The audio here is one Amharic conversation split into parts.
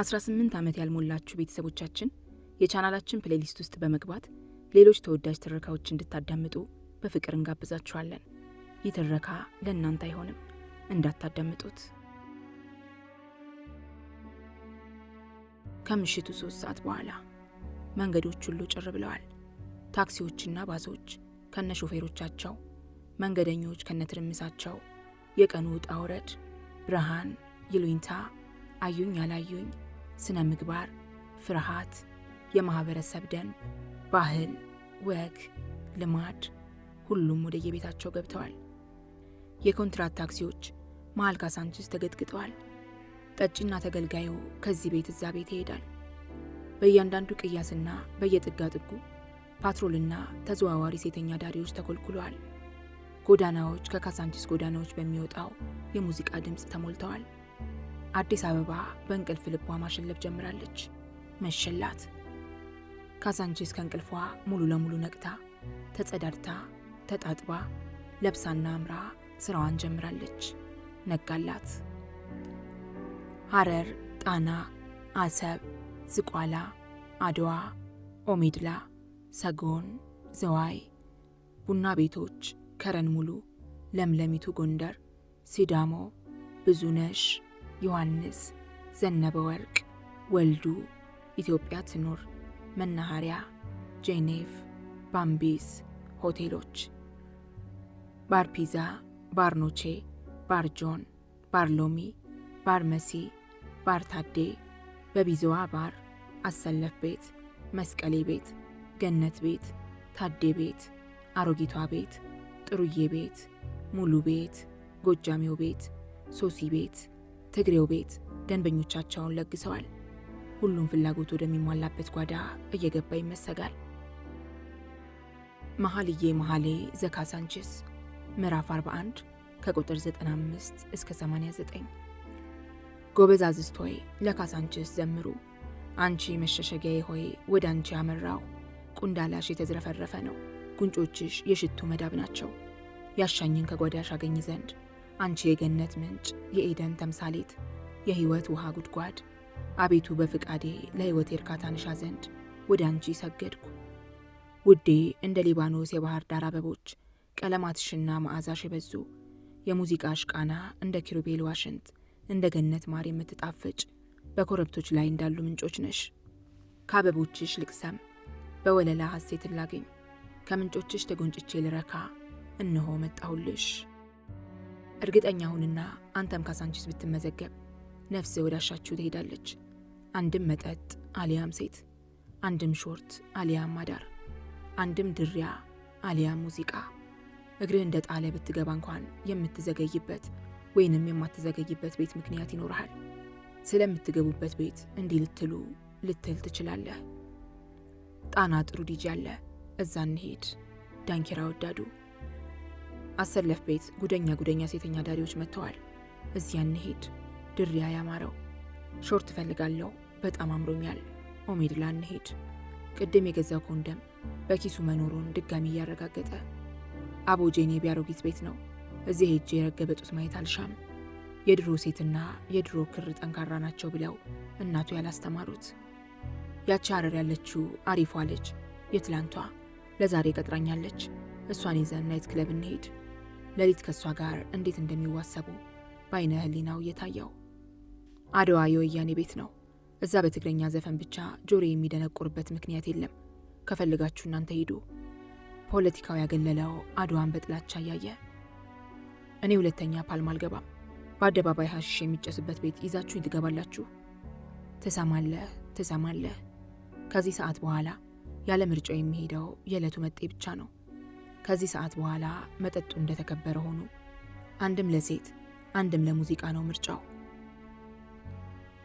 18 ዓመት ያልሞላችሁ ቤተሰቦቻችን የቻናላችን ፕሌሊስት ውስጥ በመግባት ሌሎች ተወዳጅ ትረካዎች እንድታዳምጡ በፍቅር እንጋብዛችኋለን። ይህ ትረካ ለእናንተ አይሆንም፣ እንዳታዳምጡት። ከምሽቱ 3 ሰዓት በኋላ መንገዶች ሁሉ ጭር ብለዋል። ታክሲዎችና ባሶች ከነ ሾፌሮቻቸው፣ መንገደኞች ከነትርምሳቸው፣ የቀኑ ውጣ ውረድ፣ ብርሃን፣ ይሉኝታ፣ አዩኝ ያላዩኝ፣ ስነ ምግባር፣ ፍርሃት፣ የማህበረሰብ ደንብ፣ ባህል፣ ወግ፣ ልማድ፣ ሁሉም ወደ የቤታቸው ገብተዋል። የኮንትራት ታክሲዎች መሃል ካሳንችስ ተገጥግጠዋል። ጠጪና ተገልጋዩ ከዚህ ቤት እዛ ቤት ይሄዳል። በእያንዳንዱ ቅያስና በየጥጋ ጥጉ ፓትሮልና ተዘዋዋሪ ሴተኛ ዳሪዎች ተኮልኩለዋል። ጎዳናዎች ከካሳንችስ ጎዳናዎች በሚወጣው የሙዚቃ ድምፅ ተሞልተዋል። አዲስ አበባ በእንቅልፍ ልቧ ማሸለብ ጀምራለች። መሸላት። ካሳንችስ ከእንቅልፏ ሙሉ ለሙሉ ነቅታ ተጸዳድታ ተጣጥባ ለብሳና አምራ ስራዋን ጀምራለች። ነጋላት። ሐረር፣ ጣና፣ አሰብ፣ ዝቋላ፣ አድዋ፣ ኦሜድላ፣ ሰጎን፣ ዘዋይ፣ ቡና ቤቶች፣ ከረን ሙሉ፣ ለምለሚቱ ጎንደር፣ ሲዳሞ፣ ብዙነሽ፣ ዮሐንስ፣ ዘነበ ወርቅ፣ ወልዱ፣ ኢትዮጵያ ትኑር፣ መናኸሪያ፣ ጄኔቭ፣ ባምቢስ ሆቴሎች፣ ባር ፒዛ፣ ባር ኖቼ፣ ባር ጆን፣ ባር ሎሚ፣ ባር መሲ፣ ባር ታዴ፣ በቢዘዋ ባር፣ አሰለፍ ቤት፣ መስቀሌ ቤት፣ ገነት ቤት፣ ታዴ ቤት፣ አሮጊቷ ቤት፣ ጥሩዬ ቤት፣ ሙሉ ቤት፣ ጎጃሜው ቤት፣ ሶሲ ቤት፣ ትግሬው ቤት ደንበኞቻቸውን ለግሰዋል። ሁሉም ፍላጎት ወደሚሟላበት ጓዳ እየገባ ይመሰጋል። መኃልየ መኃልይ ዘካሳንችስ ምዕራፍ 41 ከቁጥር 95 እስከ 89። ጎበዛዝት ሆይ ለካሳንችስ ዘምሩ፣ አንቺ መሸሸጊያዬ ሆይ ወደ አንቺ ያመራው። ቁንዳላሽ የተዝረፈረፈ ነው፣ ጉንጮችሽ የሽቱ መዳብ ናቸው። ያሻኝን ከጓዳሽ አገኝ ዘንድ አንቺ የገነት ምንጭ፣ የኤደን ተምሳሌት፣ የሕይወት ውሃ ጉድጓድ፣ አቤቱ በፍቃዴ ለሕይወት እርካታ ንሻ ዘንድ ወደ አንቺ ሰገድኩ። ውዴ እንደ ሊባኖስ የባህር ዳር አበቦች ቀለማትሽና መዓዛሽ የበዙ፣ የሙዚቃሽ ቃና እንደ ኪሩቤል ዋሽንት፣ እንደ ገነት ማር የምትጣፍጭ በኮረብቶች ላይ እንዳሉ ምንጮች ነሽ። ከአበቦችሽ ልቅሰም፣ በወለላ ሐሴትን ላገኝ፣ ከምንጮችሽ ተጎንጭቼ ልረካ፣ እነሆ መጣሁልሽ። እርግጠኛ ሁንና አንተም ካሳንችስ ብትመዘገብ ነፍስ ወዳሻችሁ ትሄዳለች። አንድም መጠጥ አሊያም ሴት፣ አንድም ሾርት አሊያም ማዳር፣ አንድም ድሪያ አሊያም ሙዚቃ። እግርህ እንደ ጣለ ብትገባ እንኳን የምትዘገይበት ወይንም የማትዘገይበት ቤት ምክንያት ይኖርሃል። ስለምትገቡበት ቤት እንዲህ ልትል ትችላለህ። ጣና ጥሩ ዲጂ አለ፣ እዛ እንሄድ። ዳንኪራ ወዳዱ። አሰለፍ ቤት ጉደኛ ሴተኛ ዳሪዎች መጥተዋል፣ እዚያ እንሄድ። ድሪያ ያማረው። ሾርት እፈልጋለሁ፣ በጣም አምሮኛል። ኦሜድላ እንሄድ። ቅድም የገዛው ኮንደም በኪሱ መኖሩን ድጋሚ እያረጋገጠ። አቦጄኔ ቢያሮጊት ቤት ነው፣ እዚህ ሄጄ የረገበ ጡት ማየት አልሻም። የድሮ ሴትና የድሮ ክር ጠንካራ ናቸው ብለው እናቱ ያላስተማሩት። ያቺ ሐረር ያለችው አሪፏ ልጅ የትላንቷ ለዛሬ ቀጥራኛለች። እሷን ይዘን ናይት ክለብ እንሄድ። ሌሊት ከእሷ ጋር እንዴት እንደሚዋሰቡ በአይነ ህሊናው እየታየው። አድዋ የወያኔ ቤት ነው። እዛ በትግረኛ ዘፈን ብቻ ጆሮ የሚደነቁርበት ምክንያት የለም። ከፈልጋችሁ እናንተ ሂዱ። ፖለቲካው ያገለለው አድዋን በጥላቻ እያየ። እኔ ሁለተኛ ፓልም አልገባም። በአደባባይ ሐሺሽ የሚጨስበት ቤት ይዛችሁኝ ትገባላችሁ። ትሰማለህ። ከዚህ ሰዓት በኋላ ያለ ምርጫው የሚሄደው የዕለቱ መጤ ብቻ ነው። ከዚህ ሰዓት በኋላ መጠጡ እንደተከበረ ሆኖ አንድም ለሴት አንድም ለሙዚቃ ነው ምርጫው።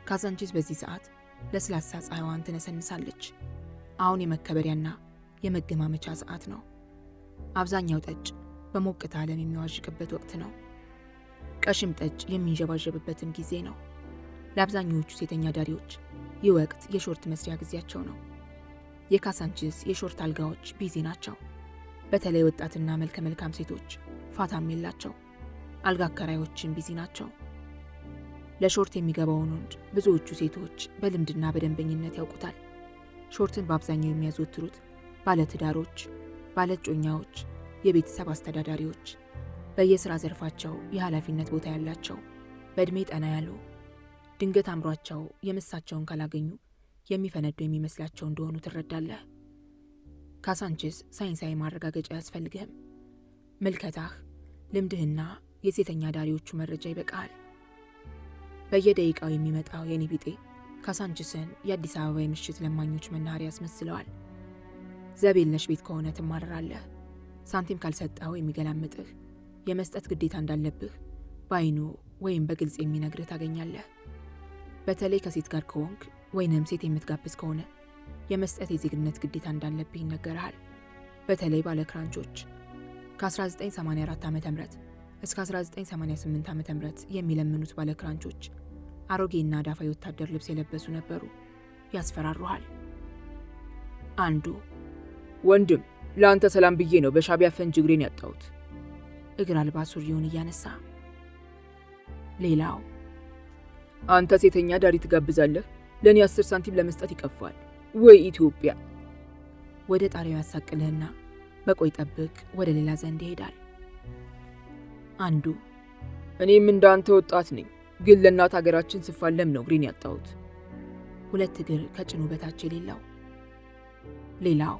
ካሳንችስ በዚህ ሰዓት ለስላሳ ፀሐይዋን ትነሰንሳለች። አሁን የመከበሪያና የመገማመቻ ሰዓት ነው። አብዛኛው ጠጭ በሞቅታ ዓለም የሚዋዥቅበት ወቅት ነው። ቀሽም ጠጭ የሚንዠባዠብበትም ጊዜ ነው። ለአብዛኛዎቹ ሴተኛ ዳሪዎች ይህ ወቅት የሾርት መስሪያ ጊዜያቸው ነው። የካሳንችስ የሾርት አልጋዎች ቢዚ ናቸው። በተለይ ወጣትና መልከ መልካም ሴቶች ፋታም የላቸው። አልጋ አከራዮችም ቢዚ ናቸው። ለሾርት የሚገባውን ወንድ ብዙዎቹ ሴቶች በልምድና በደንበኝነት ያውቁታል። ሾርትን በአብዛኛው የሚያዘወትሩት ባለትዳሮች፣ ባለጮኛዎች፣ የቤተሰብ አስተዳዳሪዎች፣ በየሥራ ዘርፋቸው የኃላፊነት ቦታ ያላቸው፣ በዕድሜ ጠና ያሉ፣ ድንገት አምሯቸው የምሳቸውን ካላገኙ የሚፈነዱ የሚመስላቸው እንደሆኑ ትረዳለህ። ካሳንቺስ ሳይንሳዊ ማረጋገጫ አያስፈልግህም። ምልከታህ፣ ልምድህና የሴተኛ ዳሪዎቹ መረጃ ይበቃሃል። በየደቂቃው የሚመጣው የኔ ቢጤ ካሳንቺስን የአዲስ አበባ የምሽት ለማኞች መናኸሪያ ያስመስለዋል። ዘብ የለሽ ቤት ከሆነ ትማረራለህ። ሳንቲም ካልሰጠው የሚገላምጥህ፣ የመስጠት ግዴታ እንዳለብህ በአይኑ ወይም በግልጽ የሚነግርህ ታገኛለህ። በተለይ ከሴት ጋር ከሆንክ ወይንም ሴት የምትጋብዝ ከሆነ የመስጠት የዜግነት ግዴታ እንዳለብህ ይነገርሃል። በተለይ ባለክራንቾች ከ1984 ዓ.ም እስከ 1988 ዓ.ም የሚለምኑት ባለክራንቾች አሮጌና ዳፋ የወታደር ልብስ የለበሱ ነበሩ። ያስፈራሩሃል። አንዱ ወንድም ለአንተ ሰላም ብዬ ነው በሻቢያ ፈንጅ እግሬን ያጣሁት፣ እግር አልባ ሱሪውን እያነሳ። ሌላው አንተ ሴተኛ ዳሪ ትጋብዛለህ፣ ለእኔ 10 ሳንቲም ለመስጠት ይቀፋል ወይ ኢትዮጵያ። ወደ ጣሪያው ያሳቅልህና በቆይ ጠብቅ ወደ ሌላ ዘንድ ይሄዳል። አንዱ እኔም እንዳንተ ወጣት ነኝ፣ ግን ለእናት ሀገራችን ስፋለም ነው እግሬን ያጣሁት። 2 እግር ከጭኑ በታች የሌለው። ሌላው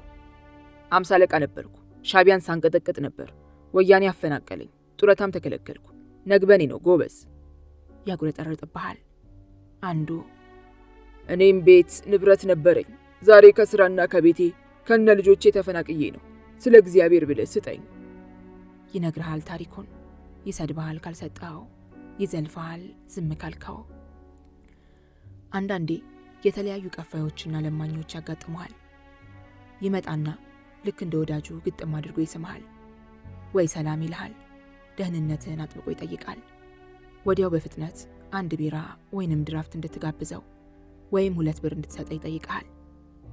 50 አለቃ ነበርኩ፣ ሻቢያን ሳንቀጠቅጥ ነበር፣ ወያኔ አፈናቀለኝ፣ ጡረታም ተከለከልኩ፣ ነግበኔ ነው ጎበዝ። ያጉረጠርጥብሃል። አንዱ እኔም ቤት ንብረት ነበረኝ፣ ዛሬ ከስራና ከቤቴ ከነ ልጆቼ ተፈናቅዬ ነው፣ ስለ እግዚአብሔር ብለህ ስጠኝ። ይነግርሃል ታሪኩን። ይሰድብሃል ካልሰጠኸው፣ ይዘልፍሃል ዝም ካልከው። አንዳንዴ የተለያዩ ቀፋዮችና ለማኞች ያጋጥመዋል። ይመጣና ልክ እንደ ወዳጁ ግጥም አድርጎ ይስምሃል። ወይ ሰላም ይልሃል፣ ደህንነትህን አጥብቆ ይጠይቃል። ወዲያው በፍጥነት 1 ቢራ ወይንም ድራፍት እንድትጋብዘው ወይም 2 ብር እንድትሰጠ ይጠይቃል።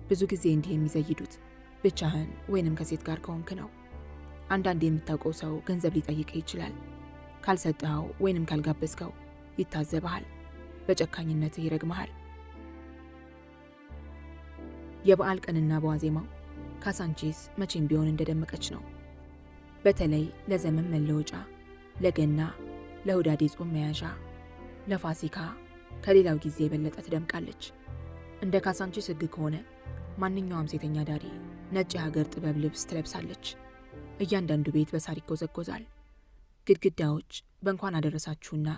ብዙ ጊዜ እንዲህ የሚዘይዱት ብቻህን ወይንም ከሴት ጋር ከሆንክ ነው። አንዳንዴ የምታውቀው ሰው ገንዘብ ሊጠይቅህ ይችላል። ካልሰጠኸው ወይንም ካልጋበዝከው ይታዘብሃል፣ በጨካኝነትህ ይረግመሃል። የበዓል ቀንና በዋዜማው ካሳንቺስ መቼም ቢሆን እንደደመቀች ነው። በተለይ ለዘመን መለወጫ፣ ለገና፣ ለሁዳዴ ጾም መያዣ፣ ለፋሲካ ከሌላው ጊዜ የበለጠ ትደምቃለች። እንደ ካሳንቺስ ሕግ ከሆነ ማንኛውም ሴተኛ ዳሪ ነጭ የሀገር ጥበብ ልብስ ትለብሳለች። እያንዳንዱ ቤት በሳር ይጎዘጎዛል። ግድግዳዎች በእንኳን አደረሳችሁና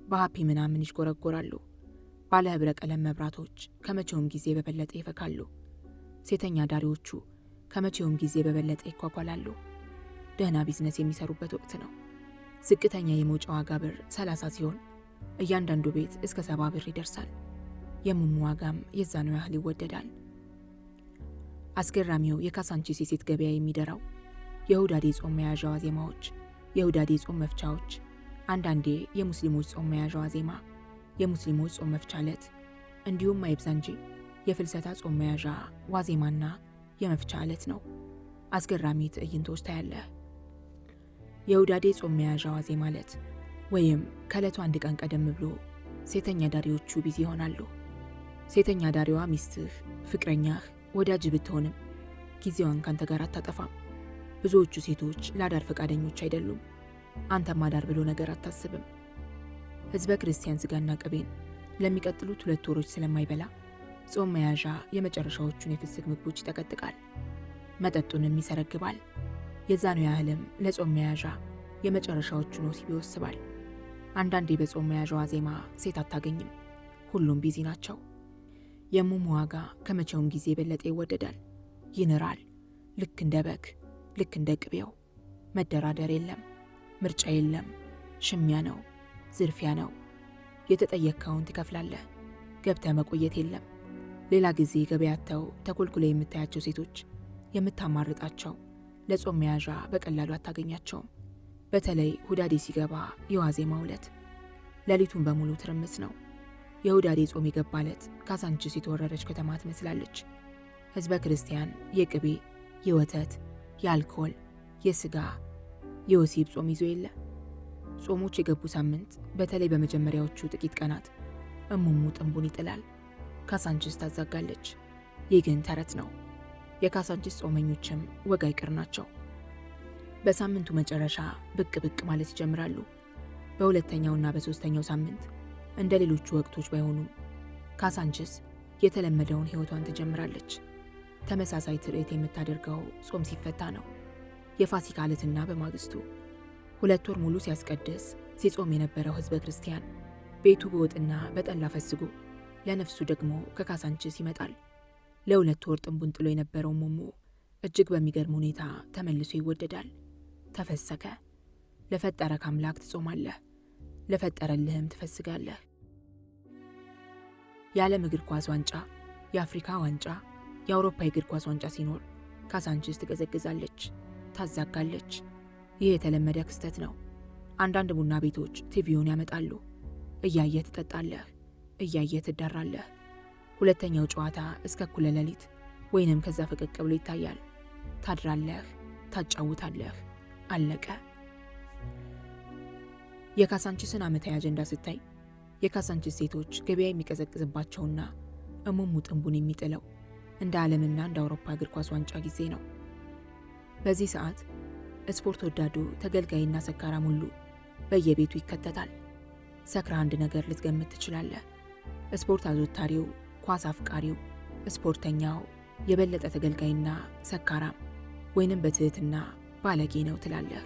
በሃፒ ምናምን ይጎረጎራሉ። ባለ ህብረ ቀለም መብራቶች ከመቼውም ጊዜ በበለጠ ይፈካሉ። ሴተኛ ዳሪዎቹ ከመቼውም ጊዜ በበለጠ ይኳኳላሉ። ደህና ቢዝነስ የሚሰሩበት ወቅት ነው። ዝቅተኛ የመውጫ ዋጋ ብር 30 ሲሆን እያንዳንዱ ቤት እስከ 70 ብር ይደርሳል። የሙሙ ዋጋም የዛኑ ያህል ይወደዳል። አስገራሚው የካሳንቺስ የሴት ገበያ የሚደራው የሁዳዴ ጾም መያዣ ዋዜማዎች፣ የሁዳዴ ጾም መፍቻዎች፣ አንዳንዴ የሙስሊሞች ጾም መያዣ ዋዜማ፣ የሙስሊሞች ጾም መፍቻ ዕለት፣ እንዲሁም አይብዛ እንጂ የፍልሰታ ጾም መያዣ ዋዜማና የመፍቻ ዕለት ነው። አስገራሚ ትዕይንቶች ታያለህ። የሁዳዴ ጾም መያዣ ዋዜማ ዕለት ወይም ከዕለቱ 1 ቀን ቀደም ብሎ ሴተኛ ዳሪዎቹ ቢዚ ይሆናሉ። ሴተኛ ዳሪዋ ሚስትህ፣ ፍቅረኛህ፣ ወዳጅ ብትሆንም ጊዜዋን ካንተ ጋር አታጠፋም። ብዙዎቹ ሴቶች ለአዳር ፈቃደኞች አይደሉም። አንተም አዳር ብሎ ነገር አታስብም። ሕዝበ ክርስቲያን ስጋና ቅቤን ለሚቀጥሉት 2 ወሮች ስለማይበላ ጾም መያዣ የመጨረሻዎቹን የፍስክ ምግቦች ይጠቀጥቃል፣ መጠጡንም ይሰረግባል። የዛኑ ያህልም ለጾም መያዣ የመጨረሻዎቹን ወሲብ ይወስባል። አንዳንዴ በጾም መያዣ ዋዜማ ሴት አታገኝም። ሁሉም ቢዚ ናቸው። የሙሙ ዋጋ ከመቼውም ጊዜ የበለጠ ይወደዳል፣ ይንራል። ልክ እንደ በግ፣ ልክ እንደ ቅቤው። መደራደር የለም፣ ምርጫ የለም። ሽሚያ ነው፣ ዝርፊያ ነው። የተጠየቅከውን ትከፍላለህ። ገብተህ መቆየት የለም። ሌላ ጊዜ ገበያተው ተኮልኩለ የምታያቸው ሴቶች የምታማርጣቸው ለጾም መያዣ በቀላሉ አታገኛቸውም። በተለይ ሁዳዴ ሲገባ የዋዜማው ዕለት ሌሊቱን በሙሉ ትርምስ ነው። የሁዳዴ ጾም የገባ ዕለት ካሳንቺስ የተወረረች ከተማ ትመስላለች። ሕዝበ ክርስቲያን የቅቤ፣ የወተት፣ የአልኮል፣ የስጋ፣ የወሲብ ጾም ይዞ የለ። ጾሞች የገቡ ሳምንት በተለይ በመጀመሪያዎቹ ጥቂት ቀናት እሙሙ ጥንቡን ይጥላል። ካሳንቺስ ታዛጋለች። ይህ ግን ተረት ነው። የካሳንቺስ ጾመኞችም ወግ አይቀር ናቸው። በሳምንቱ መጨረሻ ብቅ ብቅ ማለት ይጀምራሉ። በሁለተኛውና በሶስተኛው ሳምንት እንደ ሌሎቹ ወቅቶች ባይሆኑም ካሳንቺስ የተለመደውን ሕይወቷን ትጀምራለች። ተመሳሳይ ትርኢት የምታደርገው ጾም ሲፈታ ነው። የፋሲካ ዕለትና በማግስቱ 2 ወር ሙሉ ሲያስቀድስ ሲጾም የነበረው ሕዝበ ክርስቲያን ቤቱ በወጥና በጠላ ፈስጎ ለነፍሱ ደግሞ ከካሳንቺስ ይመጣል። ለ2 ወር ጥንቡን ጥሎ የነበረው ሞሞ እጅግ በሚገርም ሁኔታ ተመልሶ ይወደዳል። ተፈሰከ። ለፈጠረክ አምላክ ትጾማለህ፣ ለፈጠረልህም ትፈስጋለህ። የዓለም እግር ኳስ ዋንጫ፣ የአፍሪካ ዋንጫ፣ የአውሮፓ እግር ኳስ ዋንጫ ሲኖር ካሳንቺስ ትገዘግዛለች፣ ታዛጋለች። ይህ የተለመደ ክስተት ነው። አንዳንድ ቡና ቤቶች ቲቪውን ያመጣሉ። እያየህ ትጠጣለህ፣ እያየህ ትዳራለህ። ሁለተኛው ጨዋታ እስከ እኩለ ሌሊት ወይንም ከዛ ፈቀቅ ብሎ ይታያል። ታድራለህ፣ ታጫውታለህ። አለቀ። የካሳንቺስን ዓመታዊ አጀንዳ ስታይ የካሳንቺስ ሴቶች ገበያ የሚቀዘቅዝባቸውና እሙሙ ጥንቡን የሚጥለው እንደ ዓለምና እንደ አውሮፓ እግር ኳስ ዋንጫ ጊዜ ነው። በዚህ ሰዓት ስፖርት ወዳዱ ተገልጋይና ሰካራም ሁሉ በየቤቱ ይከተታል። ሰክራ አንድ ነገር ልትገምት ትችላለህ። ስፖርት አዘውታሪው፣ ኳስ አፍቃሪው፣ ስፖርተኛው የበለጠ ተገልጋይና ሰካራም ወይንም በትህትና ባለጌ ነው ትላለህ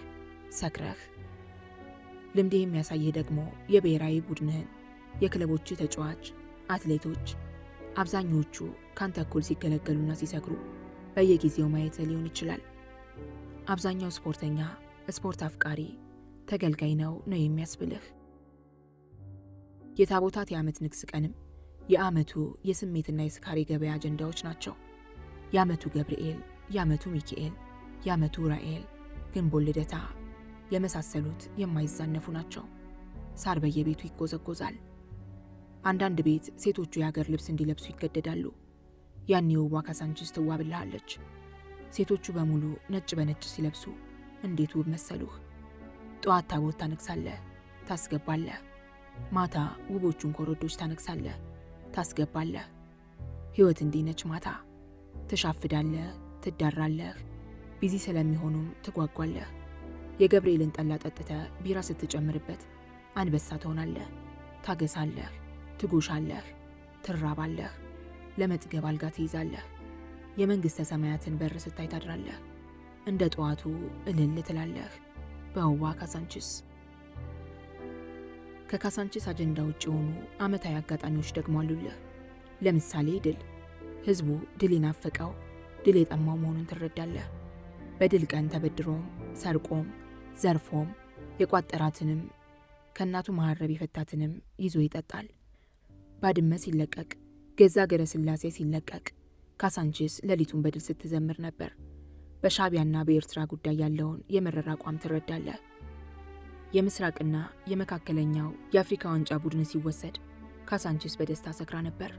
ሰክረህ። ልምድ የሚያሳይህ ደግሞ የብሔራዊ ቡድንህን የክለቦች ተጫዋች አትሌቶች አብዛኞቹ ካንተ እኩል ሲገለገሉና ሲሰክሩ በየጊዜው ማየት ሊሆን ይችላል። አብዛኛው ስፖርተኛ ስፖርት አፍቃሪ ተገልጋይ ነው የሚያስብልህ። የታቦታት የዓመት ንግስ ቀንም የዓመቱ የስሜትና የስካር ገበያ አጀንዳዎች ናቸው። የዓመቱ ገብርኤል፣ የዓመቱ ሚካኤል፣ የዓመቱ ራኤል፣ ግንቦት ልደታ የመሳሰሉት የማይዛነፉ ናቸው። ሳር በየቤቱ ይጎዘጎዛል። አንዳንድ ቤት ሴቶቹ የሀገር ልብስ እንዲለብሱ ይገደዳሉ። ያኔ ውቧ ካሳንቺስ ትዋብልሃለች። ሴቶቹ በሙሉ ነጭ በነጭ ሲለብሱ እንዴት ውብ መሰሉህ! ጠዋት ታቦት ታነግሳለህ፣ ታስገባለህ። ማታ ውቦቹን ኮረዶች ታነግሳለህ፣ ታስገባለህ። ሕይወት እንዲህ ነች። ማታ ትሻፍዳለህ፣ ትዳራለህ። ቢዚ ስለሚሆኑም ትጓጓለህ። የገብርኤልን ጠላ ጠጥተህ ቢራ ስትጨምርበት አንበሳ ትሆናለህ። ታገሳለህ፣ ትጎሻለህ፣ ትራባለህ። ለመጥገብ አልጋ ትይዛለህ። የመንግሥተ ሰማያትን በር ስታይ ታድራለህ። እንደ ጠዋቱ እልል ትላለህ በውቧ ካሳንቺስ። ከካሳንቺስ አጀንዳ ውጭ የሆኑ ዓመታዊ አጋጣሚዎች ደግሞ አሉልህ። ለምሳሌ ድል። ሕዝቡ ድል የናፈቀው ድል የጠማው መሆኑን ትረዳለህ። በድል ቀን ተበድሮም ሰርቆም ዘርፎም የቋጠራትንም ከእናቱ መሐረብ የፈታትንም ይዞ ይጠጣል። ባድመ ሲለቀቅ፣ ገዛ ገረ ሥላሴ ሲለቀቅ ካሳንቺስ ሌሊቱን በድል ስትዘምር ነበር። በሻዕቢያና በኤርትራ ጉዳይ ያለውን የመረራ አቋም ትረዳለህ። የምስራቅና የመካከለኛው የአፍሪካ ዋንጫ ቡድን ሲወሰድ ካሳንቺስ በደስታ ሰክራ ነበር።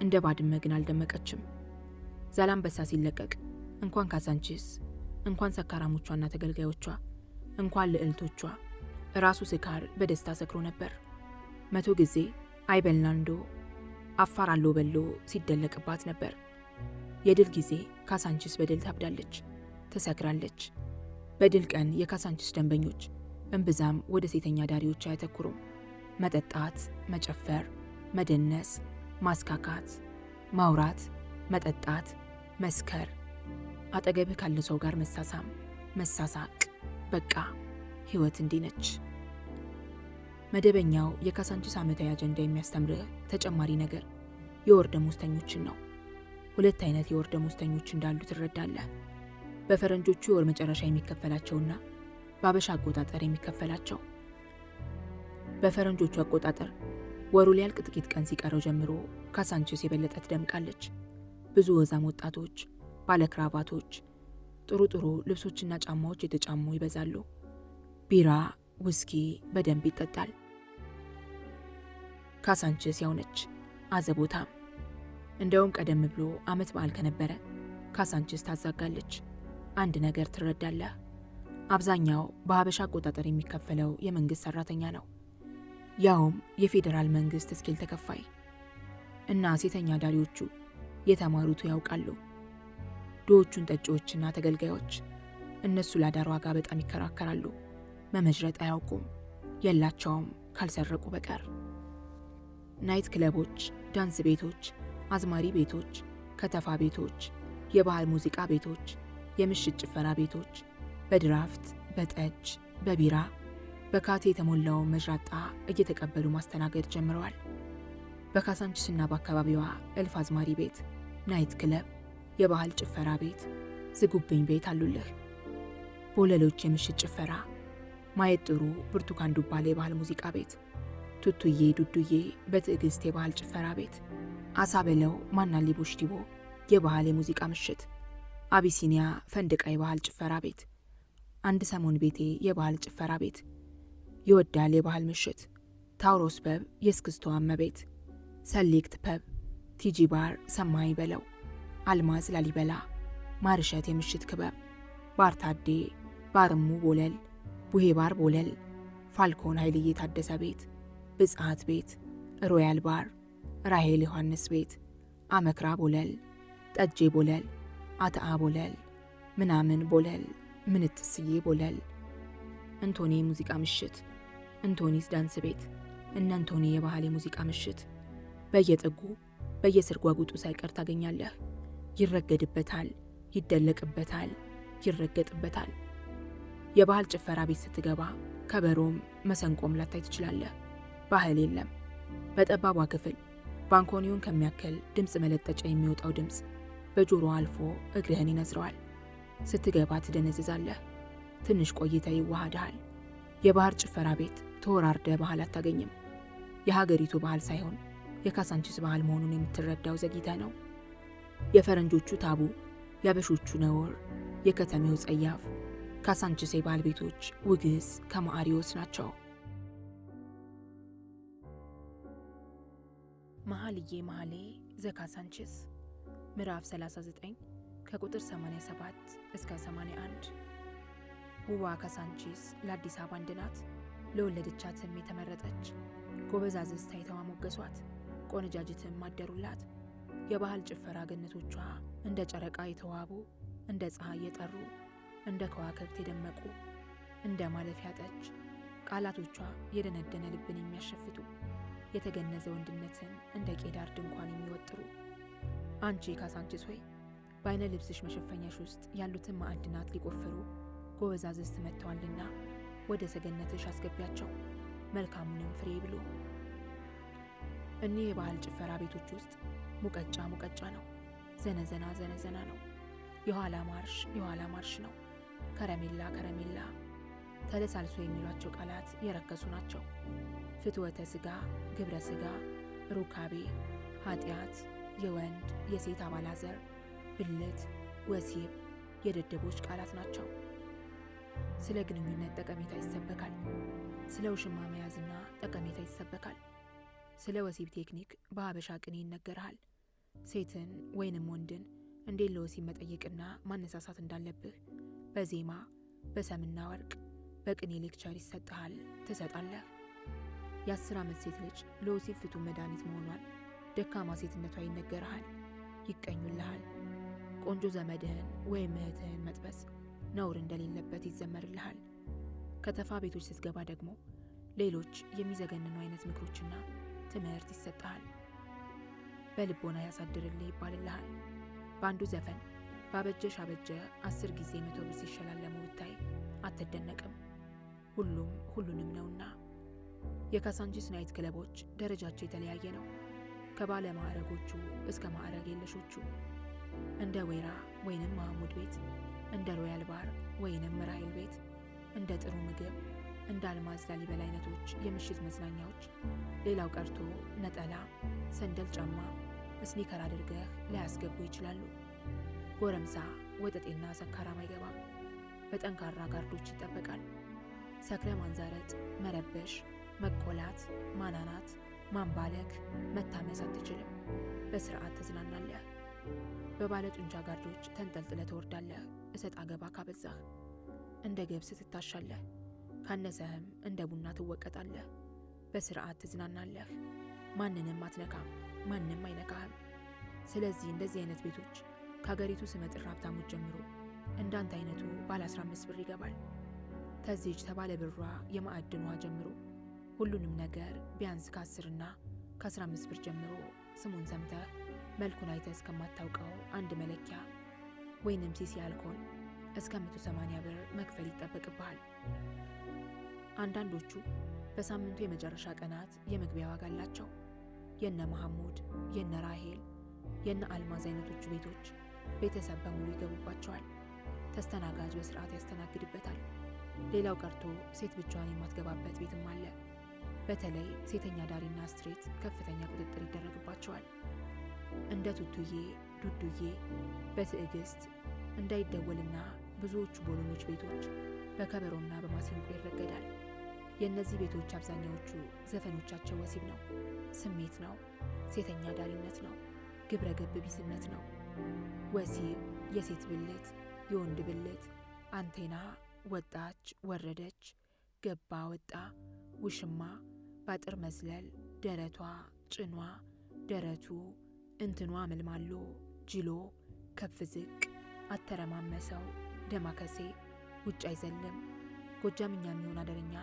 እንደ ባድመ ግን አልደመቀችም። ዛላምበሳ ሲለቀቅ እንኳን ካሳንቺስ እንኳን ሰካራሞቿና ተገልጋዮቿ እንኳን ልዕልቶቿ ራሱ ስካር በደስታ ሰክሮ ነበር። 100 ጊዜ አይበልናንዶ አፋር አሎ በሎ ሲደለቅባት ነበር። የድል ጊዜ ካሳንቺስ በድል ታብዳለች፣ ትሰክራለች። በድል ቀን የካሳንቺስ ደንበኞች እምብዛም ወደ ሴተኛ ዳሪዎች አያተኩሩም። መጠጣት፣ መጨፈር፣ መደነስ፣ ማስካካት፣ ማውራት፣ መጠጣት፣ መስከር፣ አጠገብህ ካለ ሰው ጋር መሳሳም፣ መሳሳቅ። በቃ ሕይወት እንዲህ ነች። መደበኛው የካሳንቺስ ዓመታዊ አጀንዳ የሚያስተምርህ ተጨማሪ ነገር የወር ደመወዝተኞችን ነው። 2 አይነት የወር ደመወዝተኞች እንዳሉ ትረዳለህ። በፈረንጆቹ የወር መጨረሻ የሚከፈላቸውና በአበሻ አቆጣጠር የሚከፈላቸው። በፈረንጆቹ አቆጣጠር ወሩ ሊያልቅ ጥቂት ቀን ሲቀረው ጀምሮ ካሳንቺስ የበለጠ ትደምቃለች። ብዙ ወዛም ወጣቶች፣ ባለክራቫቶች፣ ጥሩ ጥሩ ልብሶችና ጫማዎች የተጫሙ ይበዛሉ። ቢራ፣ ውስኪ በደንብ ይጠጣል። ካሳንቺስ ያው ነች፣ አዘቦታም። እንደውም ቀደም ብሎ ዓመት በዓል ከነበረ ካሳንቺስ ታዛጋለች። አንድ ነገር ትረዳለህ። አብዛኛው በሀበሻ አቆጣጠር የሚከፈለው የመንግስት ሰራተኛ ነው፣ ያውም የፌዴራል መንግስት ስኬል ተከፋይ። እና ሴተኛ ዳሪዎቹ የተማሩቱ ያውቃሉ። ድሆቹን ጠጪዎችና ተገልጋዮች እነሱ ላዳር ዋጋ በጣም ይከራከራሉ። መመዥረጥ አያውቁም፣ የላቸውም ካልሰረቁ በቀር። ናይት ክለቦች፣ ዳንስ ቤቶች፣ አዝማሪ ቤቶች፣ ከተፋ ቤቶች፣ የባህል ሙዚቃ ቤቶች፣ የምሽት ጭፈራ ቤቶች በድራፍት፣ በጠጅ፣ በቢራ፣ በካቴ የተሞላውን መዥራጣ እየተቀበሉ ማስተናገድ ጀምረዋል። በካሳንቺስና በአካባቢዋ እልፍ አዝማሪ ቤት፣ ናይት ክለብ፣ የባህል ጭፈራ ቤት፣ ዝጉብኝ ቤት አሉልህ። ቦለሎች የምሽት ጭፈራ፣ ማየት ጥሩ ብርቱካን ዱባሌ የባህል ሙዚቃ ቤት፣ ቱቱዬ ዱዱዬ በትዕግስት የባህል ጭፈራ ቤት፣ አሳ በለው ማናሊቦሽ ዲቦ የባህል የሙዚቃ ምሽት፣ አቢሲኒያ ፈንድቃ የባህል ጭፈራ ቤት፣ አንድ ሰሞን ቤቴ የባህል ጭፈራ ቤት፣ ይወዳል የባህል ምሽት፣ ታውሮስ ፐብ የእስክስታዋ እመቤት፣ ሰሌክት ፐብ፣ ቲጂ ባር ሰማይ በለው፣ አልማዝ ላሊበላ፣ ማርሸት የምሽት ክበብ፣ ባርታዴ፣ ባርሙ ቦለል፣ ቡሄ ባር ቦለል፣ ፋልኮን ኃይልዬ ታደሰ ቤት፣ ብጽሐት ቤት፣ ሮያል ባር፣ ራሄል ዮሐንስ ቤት፣ አመክራ ቦለል፣ ጠጄ ቦለል፣ አተአ ቦለል፣ ምናምን ቦለል፣ ምንትስዬ ቦለል፣ እንቶኒ የሙዚቃ ምሽት፣ እንቶኒስ ዳንስ ቤት፣ እነ እንቶኒ የባህል የሙዚቃ ምሽት በየጥጉ በየስርጓጉጡ ሳይቀር ታገኛለህ። ይረገድበታል፣ ይደለቅበታል፣ ይረገጥበታል። የባህል ጭፈራ ቤት ስትገባ ከበሮም መሰንቆም ላታይ ትችላለህ። ባህል የለም። በጠባቧ ክፍል ባንኮኒውን ከሚያክል ድምፅ መለጠጫ የሚወጣው ድምፅ በጆሮ አልፎ እግርህን ይነዝረዋል። ስትገባ ትደነዝዛለህ። ትንሽ ቆይታ ይዋሃድሃል። የባህር ጭፈራ ቤት ተወራርደ ባህል አታገኝም። የሀገሪቱ ባህል ሳይሆን የካሳንቺስ ባህል መሆኑን የምትረዳው ዘግይተ ነው። የፈረንጆቹ ታቡ፣ የአበሾቹ ነውር፣ የከተሜው ጸያፍ፣ ካሳንቺስ የባህል ቤቶች ውግስ ከማዕሪዎስ ናቸው። መኃልየ መኃልይ ዘካሳንቺስ ምዕራፍ 39 ከቁጥር 87 እስከ 81። ውቧ ካሳንቺስ ለአዲስ አበባ አንድ ናት። ለወለደቻትም የተመረጠች ጎበዛዝት ታይተዋ ሞገሷት፣ ቆነጃጅትም አደሩላት። የባህል ጭፈራ ገነቶቿ እንደ ጨረቃ የተዋቡ፣ እንደ ፀሐይ የጠሩ፣ እንደ ከዋክብት የደመቁ፣ እንደ ማለፊያ ጠጅ ቃላቶቿ የደነደነ ልብን የሚያሸፍቱ፣ የተገነዘ ወንድነትን እንደ ቄዳር ድንኳን የሚወጥሩ። አንቺ ካሳንቺስ ሆይ በአይነ ልብስሽ መሸፈኛሽ ውስጥ ያሉትን ማዕድናት ሊቆፍሩ ጎበዛዝት መጥተዋልና ወደ ሰገነትሽ አስገቢያቸው፣ መልካሙንም ፍሬ ብሉ። እኒህ የባህል ጭፈራ ቤቶች ውስጥ ሙቀጫ ሙቀጫ ነው፣ ዘነዘና ዘነዘና ነው፣ የኋላ ማርሽ የኋላ ማርሽ ነው፣ ከረሜላ ከረሜላ። ተለሳልሶ የሚሏቸው ቃላት የረከሱ ናቸው። ፍትወተ ሥጋ፣ ግብረ ሥጋ፣ ሩካቤ፣ ኃጢአት፣ የወንድ የሴት አባላዘር፣ ብልት፣ ወሲብ የደደቦች ቃላት ናቸው። ስለ ግንኙነት ጠቀሜታ ይሰበካል። ስለ ውሽማ መያዝና ጠቀሜታ ይሰበካል። ስለ ወሲብ ቴክኒክ በሀበሻ ቅኔ ይነገርሃል። ሴትን ወይንም ወንድን እንዴት ለወሲብ መጠየቅና ማነሳሳት እንዳለብህ በዜማ በሰምና ወርቅ በቅኔ ሌክቸር ይሰጥሃል፣ ትሰጣለህ። የ10 ዓመት ሴት ልጅ ለወሲብ ፍቱን መድኃኒት መሆኗን ደካማ ሴትነቷ ይነገርሃል፣ ይቀኙልሃል። ቆንጆ ዘመድህን ወይም እህትህን መጥበስ ነውር እንደሌለበት ይዘመርልሃል። ከተፋ ቤቶች ስትገባ ደግሞ ሌሎች የሚዘገንኑ አይነት ምክሮችና ትምህርት ይሰጥሃል። በልቦና ያሳድርልህ ይባልልሃል። በአንዱ ዘፈን ባበጀሽ አበጀ 10 ጊዜ 100 ብር ሲሸላለሙ ብታይ አትደነቅም። ሁሉም ሁሉንም ነውና። የካሳንቺስ ናይት ክለቦች ደረጃቸው የተለያየ ነው። ከባለ ማዕረጎቹ እስከ ማዕረግ የለሾቹ፣ እንደ ወይራ ወይንም መሐሙድ ቤት፣ እንደ ሮያል ባር ወይንም ራሄል ቤት፣ እንደ ጥሩ ምግብ፣ እንደ አልማዝ ላሊበላ አይነቶች የምሽት መዝናኛዎች ሌላው ቀርቶ ነጠላ፣ ሰንደል ጫማ፣ ስኒከር አድርገህ ላያስገቡ ይችላሉ። ጎረምሳ ወጠጤና ሰካራም አይገባም። በጠንካራ ጋርዶች ይጠበቃል። ሰክረ ማንዛረጥ፣ መረበሽ፣ መቆላት፣ ማናናት፣ ማንባለክ፣ መታመስ አትችልም። በስርዓት ተዝናናለህ። በባለ ጡንቻ ጋርዶች ተንጠልጥለ ትወርዳለህ። እሰጥ አገባ ካበዛህ እንደ ገብስ ትታሻለህ፣ ካነሰህም እንደ ቡና ትወቀጣለህ። በስርዓት ትዝናናለህ። ማንንም አትነካም፣ ማንም አይነካህም። ስለዚህ እንደዚህ አይነት ቤቶች ከሀገሪቱ ስመጥር ሀብታሞች ጀምሮ እንዳንተ አይነቱ ባለ 15 ብር ይገባል። ተዚች ተባለ ብሯ የማዕድኗ ጀምሮ ሁሉንም ነገር ቢያንስ ከ10 እና ከ15 ብር ጀምሮ ስሙን ሰምተህ መልኩን አይተህ እስከማታውቀው አንድ መለኪያ ወይንም ሲሲ አልኮል እስከ 180 ብር መክፈል ይጠበቅብሃል። አንዳንዶቹ በሳምንቱ የመጨረሻ ቀናት የመግቢያ ዋጋ አላቸው። የነ መሐሙድ፣ የነ ራሄል፣ የነ አልማዝ አይነቶቹ ቤቶች ቤተሰብ በሙሉ ይገቡባቸዋል። ተስተናጋጅ በስርዓት ያስተናግድበታል። ሌላው ቀርቶ ሴት ብቻዋን የማትገባበት ቤትም አለ። በተለይ ሴተኛ ዳሪና ስትሬት ከፍተኛ ቁጥጥር ይደረግባቸዋል። እንደ ቱቱዬ፣ ዱዱዬ በትዕግስት እንዳይደወልና ብዙዎቹ ቦሎኖች ቤቶች በከበሮና በማሲንቆ ይረገዳል። የእነዚህ ቤቶች አብዛኛዎቹ ዘፈኖቻቸው ወሲብ ነው፣ ስሜት ነው፣ ሴተኛ ዳሪነት ነው፣ ግብረ ገብ ቢስነት ነው። ወሲብ፣ የሴት ብልት፣ የወንድ ብልት፣ አንቴና፣ ወጣች፣ ወረደች፣ ገባ፣ ወጣ፣ ውሽማ፣ ባጥር መዝለል፣ ደረቷ፣ ጭኗ፣ ደረቱ፣ እንትኗ መልማሎ፣ ጅሎ፣ ከፍ ዝቅ፣ አተረማመሰው፣ ደማከሴ፣ ውጭ አይዘልም፣ ጎጃምኛ የሚሆን አደረኛ፣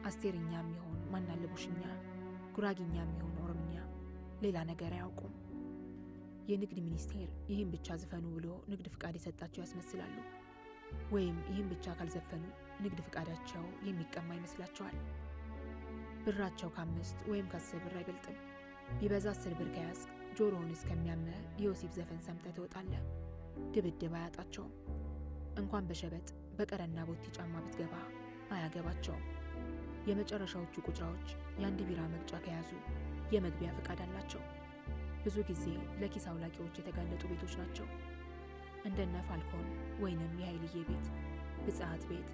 አስቴርኛ የሚሆን ማናለቦሽኛ፣ ጉራጊኛ የሚሆን ኦሮምኛ፣ ሌላ ነገር አያውቁም። የንግድ ሚኒስቴር ይህን ብቻ ዝፈኑ ብሎ ንግድ ፍቃድ የሰጣቸው ያስመስላሉ። ወይም ይህን ብቻ ካልዘፈኑ ንግድ ፍቃዳቸው የሚቀማ ይመስላቸዋል። ብራቸው ከ5 ወይም ከ10 ብር አይበልጥም። ቢበዛ 10 ብር ከያዝክ ጆሮውን እስከሚያምህ የወሲብ ዘፈን ሰምተህ ትወጣለህ። ድብድብ አያጣቸውም። እንኳን በሸበጥ በቀረና ቦቲ ጫማ ብትገባ አያገባቸውም። የመጨረሻዎቹ ቁጥራዎች የአንድ ቢራ መቅጫ ከያዙ የመግቢያ ፍቃድ አላቸው። ብዙ ጊዜ ለኪስ አውላቂዎች የተጋለጡ ቤቶች ናቸው። እንደነ ፋልኮን ወይንም የኃይልዬ ቤት፣ ብጽዓት ቤት፣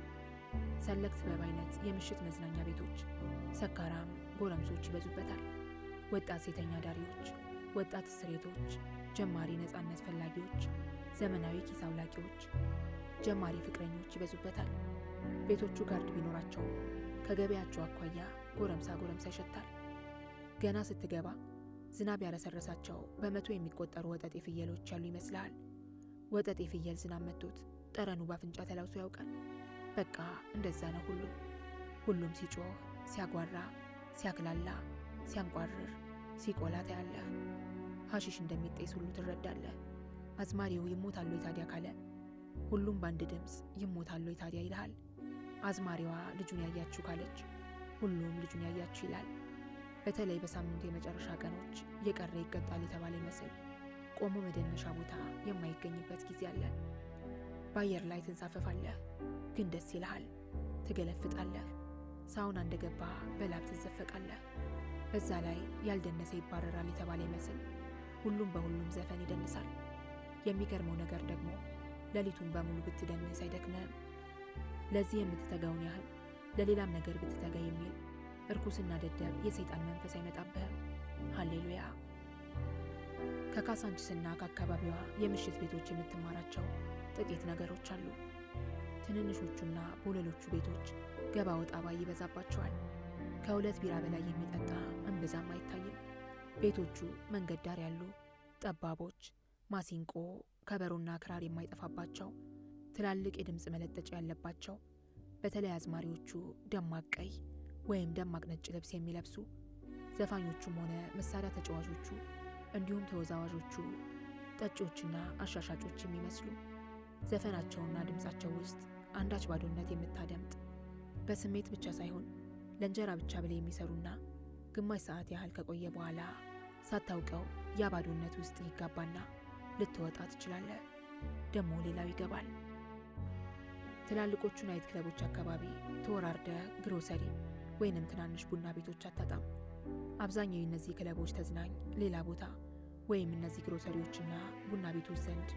ሰለክት በብ አይነት የምሽት መዝናኛ ቤቶች ሰካራም ጎረምሶች ይበዙበታል። ወጣት ሴተኛ ዳሪዎች፣ ወጣት እስሬቶች፣ ጀማሪ ነፃነት ፈላጊዎች፣ ዘመናዊ ኪስ አውላቂዎች፣ ጀማሪ ፍቅረኞች ይበዙበታል። ቤቶቹ ጋርድ ቢኖራቸውም ከገበያቸው አኳያ ጎረምሳ ይሸታል። ገና ስትገባ ዝናብ ያረሰረሳቸው በመቶ የሚቆጠሩ ወጠጤ ፍየሎች ያሉ ይመስልሃል። ወጠጤ ፍየል ዝናብ መቶት ጠረኑ ባፍንጫ ተላውሶ ያውቃል። በቃ እንደዛ ነው ሁሉም ሲጮህ፣ ሲያጓራ፣ ሲያክላላ፣ ሲያንቋርር፣ ሲቆላ ታያለህ። ሐሺሽ እንደሚጤስ ሁሉ ትረዳለህ። አዝማሪው ይሞታሉ ታዲያ ካለ ሁሉም በአንድ ድምፅ ይሞታሉ ታዲያ ይልሃል። አዝማሪዋ ልጁን ያያችሁ ካለች ሁሉም ልጁን ያያችሁ ይላል። በተለይ በሳምንቱ የመጨረሻ ቀኖች የቀረ ይቀጣል የተባለ ይመስል ቆሞ መደነሻ ቦታ የማይገኝበት ጊዜ አለ። በአየር ላይ ትንሳፈፋለህ፣ ግን ደስ ይልሃል። ትገለፍጣለህ። ሳውና እንደገባ በላብ ትዘፈቃለህ። በዛ ላይ ያልደነሰ ይባረራል የተባለ ይመስል ሁሉም በሁሉም ዘፈን ይደንሳል። የሚገርመው ነገር ደግሞ ሌሊቱን በሙሉ ብትደንስ አይደክምህም። ለዚህ የምትተጋውን ያህል ለሌላም ነገር ብትተጋ የሚል እርኩስና ደደብ የሰይጣን መንፈስ አይመጣብህም። ሃሌሉያ። ከካሳንችስና ከአካባቢዋ የምሽት ቤቶች የምትማራቸው ጥቂት ነገሮች አሉ። ትንንሾቹና ቦለሎቹ ቤቶች ገባ ወጣ ባይ ይበዛባቸዋል። ከ2 ቢራ በላይ የሚጠጣ እምብዛም አይታይም። ቤቶቹ መንገድ ዳር ያሉ ጠባቦች፣ ማሲንቆ፣ ከበሮና ክራር የማይጠፋባቸው ትላልቅ የድምፅ መለጠጫ ያለባቸው፣ በተለይ አዝማሪዎቹ ደማቅ ቀይ ወይም ደማቅ ነጭ ልብስ የሚለብሱ፣ ዘፋኞቹም ሆነ መሳሪያ ተጫዋቾቹ እንዲሁም ተወዛዋዦቹ ጠጪዎችና አሻሻጮች የሚመስሉ፣ ዘፈናቸውና ድምፃቸው ውስጥ አንዳች ባዶነት የምታደምጥ፣ በስሜት ብቻ ሳይሆን ለእንጀራ ብቻ ብለው የሚሰሩና ግማሽ ሰዓት ያህል ከቆየ በኋላ ሳታውቀው ያ ባዶነት ውስጥ ይጋባና ልትወጣ ትችላለህ። ደግሞ ሌላው ይገባል። ትላልቆቹ ናይት ክለቦች አካባቢ ተወራርደ ግሮሰሪ ወይንም ትናንሽ ቡና ቤቶች አታጣም። አብዛኛው የእነዚህ ክለቦች ተዝናኝ ሌላ ቦታ ወይም እነዚህ ግሮሰሪዎችና ቡና ቤቶች ዘንድ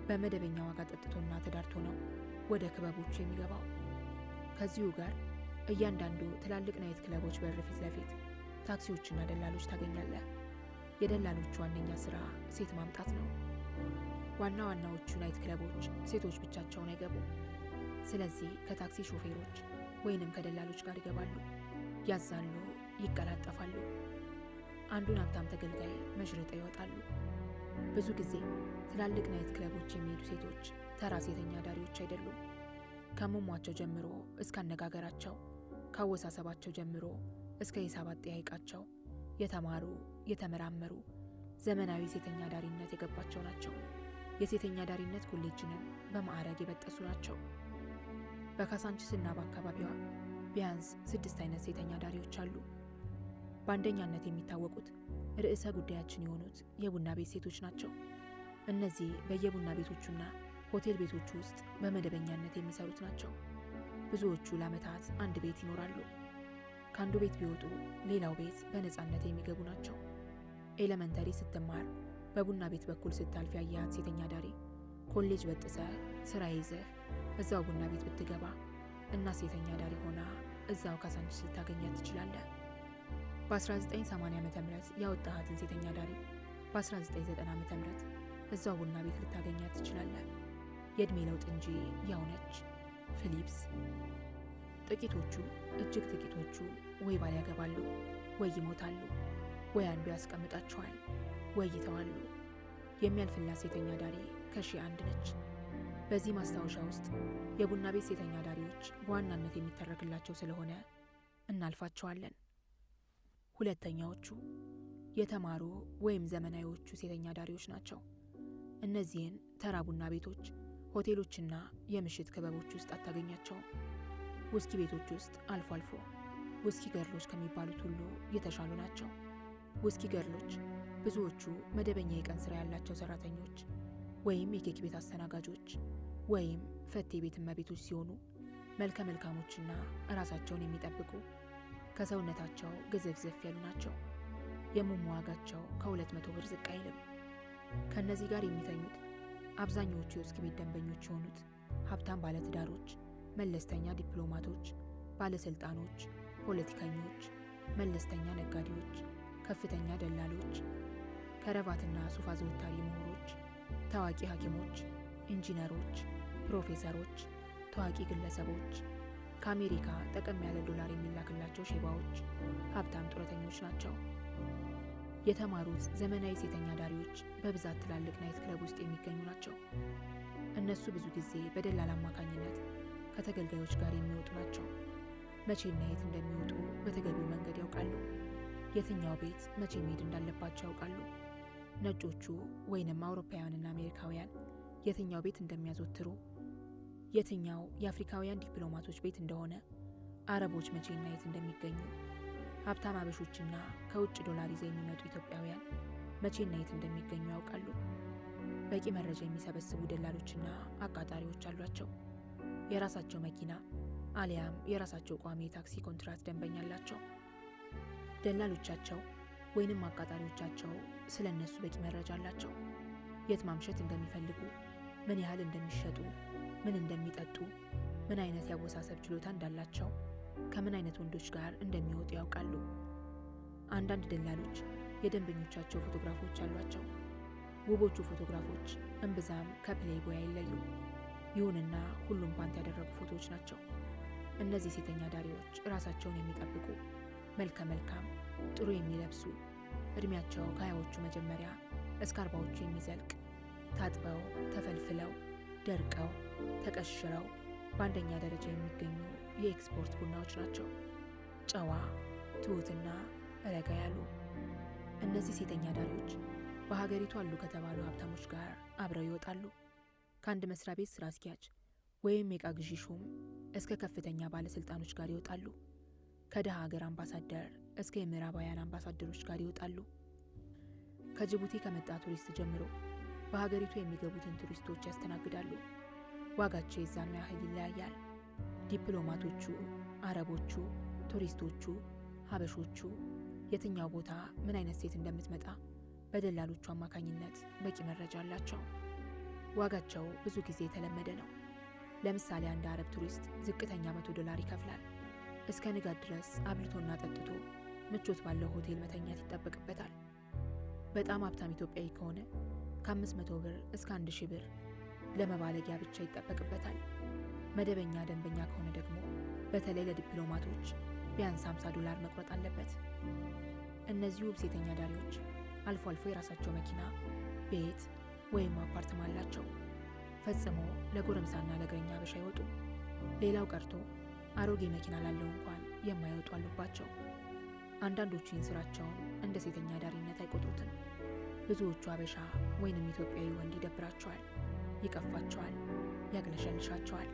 በመደበኛ ዋጋ ጠጥቶና ተዳርቶ ነው ወደ ክበቦቹ የሚገባው። ከዚሁ ጋር እያንዳንዱ ትላልቅ ናይት ክለቦች በር ፊት ለፊት ታክሲዎችና ደላሎች ታገኛለህ። የደላሎቹ ዋነኛ ስራ ሴት ማምጣት ነው። ዋናዎቹ ናይት ክለቦች ሴቶች ብቻቸውን አይገቡም። ስለዚህ ከታክሲ ሾፌሮች ወይንም ከደላሎች ጋር ይገባሉ፣ ያዛሉ፣ ይቀላጠፋሉ። አንዱን ሀብታም ተገልጋይ መሽርጠው ይወጣሉ። ብዙ ጊዜ ትላልቅ ናይት ክለቦች የሚሄዱ ሴቶች ተራ ሴተኛ አዳሪዎች አይደሉም። ከመሟቸው ጀምሮ እስከ አነጋገራቸው፣ ካወሳሰባቸው ጀምሮ እስከ ሂሳብ አጠያይቃቸው የተማሩ የተመራመሩ ዘመናዊ ሴተኛ አዳሪነት የገባቸው ናቸው። የሴተኛ አዳሪነት ኮሌጅንም በማዕረግ የበጠሱ ናቸው። በካሳንችስና በአካባቢዋ ቢያንስ 6 አይነት ሴተኛ አዳሪዎች አሉ። በአንደኛነት የሚታወቁት ርዕሰ ጉዳያችን የሆኑት የቡና ቤት ሴቶች ናቸው። እነዚህ በየቡና ቤቶቹና ሆቴል ቤቶቹ ውስጥ በመደበኛነት የሚሰሩት ናቸው። ብዙዎቹ ለዓመታት አንድ ቤት ይኖራሉ። ከአንዱ ቤት ቢወጡ ሌላው ቤት በነፃነት የሚገቡ ናቸው። ኤሌመንተሪ ስትማር በቡና ቤት በኩል ስታልፍ ያያት ሴተኛ አዳሪ ኮሌጅ በጥሰህ ስራ ይዘህ እዛው ቡና ቤት ብትገባ እና ሴተኛ አዳሪ ሆና እዛው ካሳንችስ ልታገኛት ትችላለህ። በ1980 ዓ.ም ያወጣሃትን ሴተኛ አዳሪ በ1990 ዓ.ም እዛው ቡና ቤት ልታገኛት ትችላለህ። የዕድሜ ለውጥ እንጂ ያው ነች። ፊሊፕስ። ጥቂቶቹ እጅግ ጥቂቶቹ ወይ ባል ያገባሉ፣ ወይ ይሞታሉ፣ ወይ አንዱ ያስቀምጣቸዋል፣ ወይ ይተዋሉ። የሚያልፍላት ሴተኛ አዳሪ ከሺህ አንድ ነች። በዚህ ማስታወሻ ውስጥ የቡና ቤት ሴተኛ አዳሪዎች በዋናነት የሚተረክላቸው ስለሆነ እናልፋቸዋለን። ሁለተኛዎቹ የተማሩ ወይም ዘመናዊዎቹ ሴተኛ አዳሪዎች ናቸው። እነዚህን ተራ ቡና ቤቶች፣ ሆቴሎችና የምሽት ክበቦች ውስጥ አታገኛቸውም። ውስኪ ቤቶች ውስጥ አልፎ አልፎ ውስኪ ገርሎች ከሚባሉት ሁሉ የተሻሉ ናቸው። ውስኪ ገርሎች ብዙዎቹ መደበኛ የቀን ስራ ያላቸው ሰራተኞች ወይም የኬክ ቤት አስተናጋጆች ወይም ፈቴ ቤት እመቤቶች ሲሆኑ መልከ መልካሞችና ራሳቸውን የሚጠብቁ ከሰውነታቸው ግዝፍዝፍ ያሉ ናቸው። የሙሙ ዋጋቸው ከ200 ብር ዝቅ አይልም። ከእነዚህ ጋር የሚተኙት አብዛኛዎቹ የውስኪ ቤት ደንበኞች የሆኑት ሀብታም ባለትዳሮች፣ መለስተኛ ዲፕሎማቶች፣ ባለስልጣኖች፣ ፖለቲከኞች፣ መለስተኛ ነጋዴዎች፣ ከፍተኛ ደላሎች፣ ከረባትና ሱፍ አዘወታሪ ምሁሮች፣ ታዋቂ ሐኪሞች፣ ኢንጂነሮች፣ ፕሮፌሰሮች፣ ታዋቂ ግለሰቦች፣ ከአሜሪካ ጠቀም ያለ ዶላር የሚላክላቸው ሼባዎች፣ ሀብታም ጡረተኞች ናቸው። የተማሩት ዘመናዊ ሴተኛ አዳሪዎች በብዛት ትላልቅ ናይት ክለብ ውስጥ የሚገኙ ናቸው። እነሱ ብዙ ጊዜ በደላል አማካኝነት ከተገልጋዮች ጋር የሚወጡ ናቸው። መቼና የት እንደሚወጡ በተገቢው መንገድ ያውቃሉ። የትኛው ቤት መቼ መሄድ እንዳለባቸው ያውቃሉ። ነጮቹ ወይንም አውሮፓውያንና አሜሪካውያን የትኛው ቤት እንደሚያዘወትሩ፣ የትኛው የአፍሪካውያን ዲፕሎማቶች ቤት እንደሆነ፣ አረቦች መቼና የት እንደሚገኙ፣ ሀብታም አበሾችና ከውጭ ዶላር ይዘው የሚመጡ ኢትዮጵያውያን መቼና የት እንደሚገኙ ያውቃሉ። በቂ መረጃ የሚሰበስቡ ደላሎችና አቃጣሪዎች አሏቸው። የራሳቸው መኪና አሊያም የራሳቸው ቋሚ የታክሲ ኮንትራት ደንበኛ አላቸው። ደላሎቻቸው ወይንም አቃጣሪዎቻቸው ስለ እነሱ በቂ መረጃ አላቸው። የት ማምሸት እንደሚፈልጉ፣ ምን ያህል እንደሚሸጡ፣ ምን እንደሚጠጡ፣ ምን አይነት ያወሳሰብ ችሎታ እንዳላቸው፣ ከምን አይነት ወንዶች ጋር እንደሚወጡ ያውቃሉ። አንዳንድ ደላሎች የደንበኞቻቸው ፎቶግራፎች አሏቸው። ውቦቹ ፎቶግራፎች እምብዛም ከፕሌይቦይ አይለዩም። ይሁንና ሁሉም ፓንት ያደረጉ ፎቶዎች ናቸው። እነዚህ ሴተኛ አዳሪዎች ራሳቸውን የሚጠብቁ፣ መልከ መልካም፣ ጥሩ የሚለብሱ፣ እድሜያቸው ከ20ዎቹ መጀመሪያ እስከ 40ዎቹ የሚዘልቅ፣ ታጥበው ተፈልፍለው ደርቀው ተቀሽረው በአንደኛ ደረጃ የሚገኙ የኤክስፖርት ቡናዎች ናቸው። ጨዋ፣ ትሑትና ረጋ ያሉ። እነዚህ ሴተኛ አዳሪዎች በሀገሪቱ አሉ ከተባሉ ሀብታሞች ጋር አብረው ይወጣሉ። ከአንድ መስሪያ ቤት ስራ አስኪያጅ ወይም የዕቃ ግዢ ሹም እስከ ከፍተኛ ባለስልጣኖች ጋር ይወጣሉ። ከደሃ ሀገር አምባሳደር እስከ የምዕራባውያን አምባሳደሮች ጋር ይወጣሉ። ከጅቡቲ ከመጣ ቱሪስት ጀምሮ በሀገሪቱ የሚገቡትን ቱሪስቶች ያስተናግዳሉ። ዋጋቸው የዛኑ ያህል ይለያያል። ዲፕሎማቶቹ፣ አረቦቹ፣ ቱሪስቶቹ፣ ሀበሾቹ የትኛው ቦታ ምን አይነት ሴት እንደምትመጣ በደላሎቹ አማካኝነት በቂ መረጃ አላቸው። ዋጋቸው ብዙ ጊዜ የተለመደ ነው። ለምሳሌ አንድ አረብ ቱሪስት ዝቅተኛ $100 ይከፍላል። እስከ ንጋት ድረስ አብልቶና ጠጥቶ ምቾት ባለው ሆቴል መተኛት ይጠበቅበታል። በጣም ሀብታም ኢትዮጵያዊ ከሆነ ከ500 ብር እስከ 1000 ብር ለመባለጊያ ብቻ ይጠበቅበታል። መደበኛ ደንበኛ ከሆነ ደግሞ በተለይ ለዲፕሎማቶች ቢያንስ $50 መቁረጥ አለበት። እነዚህ ውብ ሴተኛ ዳሪዎች አልፎ አልፎ የራሳቸው መኪና፣ ቤት ወይም አፓርትማ አላቸው። ፈጽሞ ለጎረምሳና ለእግረኛ አበሻ አይወጡ። ሌላው ቀርቶ አሮጌ መኪና ላለው እንኳን የማይወጡ አሉባቸው። አንዳንዶቹ ይህን ስራቸውን እንደ ሴተኛ ዳሪነት አይቆጥሩትም። ብዙዎቹ አበሻ ወይንም ኢትዮጵያዊ ወንድ ይደብራቸዋል፣ ይቀፋቸዋል፣ ያግለሸልሻቸዋል።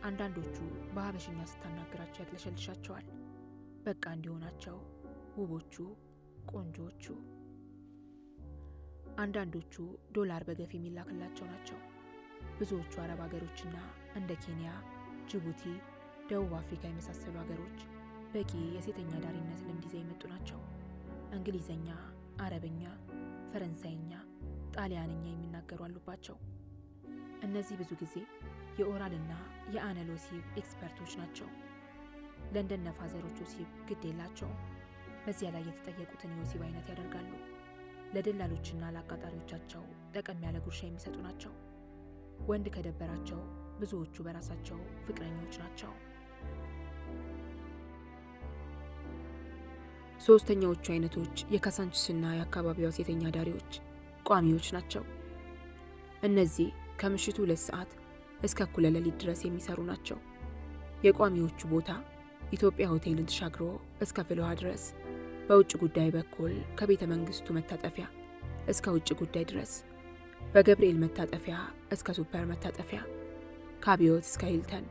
አንዳንዶቹ በሀበሽኛ ስታናግራቸው ያግለሸልሻቸዋል። በቃ እንዲሆናቸው ውቦቹ፣ ቆንጆቹ። አንዳንዶቹ $1 በገፍ የሚላክላቸው ናቸው። ብዙዎቹ አረብ ሀገሮችና እንደ ኬንያ፣ ጅቡቲ፣ ደቡብ አፍሪካ የመሳሰሉ ሀገሮች በቂ የሴተኛ ዳሪነት ልምድ ይዘው የመጡ ናቸው። እንግሊዘኛ፣ አረብኛ፣ ፈረንሳይኛ፣ ጣሊያንኛ የሚናገሩ አሉባቸው። እነዚህ ብዙ ጊዜ የኦራልና የአነል ወሲብ ኤክስፐርቶች ናቸው። ለንደን ነፋዘሮች ወሲብ ግድ የላቸውም። በዚያ ላይ የተጠየቁትን የወሲብ አይነት ያደርጋሉ። ለደላሎችና ለአቃጣሪዎቻቸው ጠቀም ያለ ጉርሻ የሚሰጡ ናቸው። ወንድ ከደበራቸው ብዙዎቹ በራሳቸው ፍቅረኞች ናቸው። ሶስተኛዎቹ አይነቶች የካሳንችስና የአካባቢዋ ሴተኛ ዳሪዎች ቋሚዎች ናቸው። እነዚህ ከምሽቱ 2 ሰዓት እስከ እኩለ ሌሊት ድረስ የሚሰሩ ናቸው። የቋሚዎቹ ቦታ ኢትዮጵያ ሆቴልን ተሻግሮ እስከ ፍልውሃ ድረስ፣ በውጭ ጉዳይ በኩል ከቤተ መንግስቱ መታጠፊያ እስከ ውጭ ጉዳይ ድረስ፣ በገብርኤል መታጠፊያ እስከ ሱፐር መታጠፊያ፣ ከአብዮት እስከ ሂልተን፣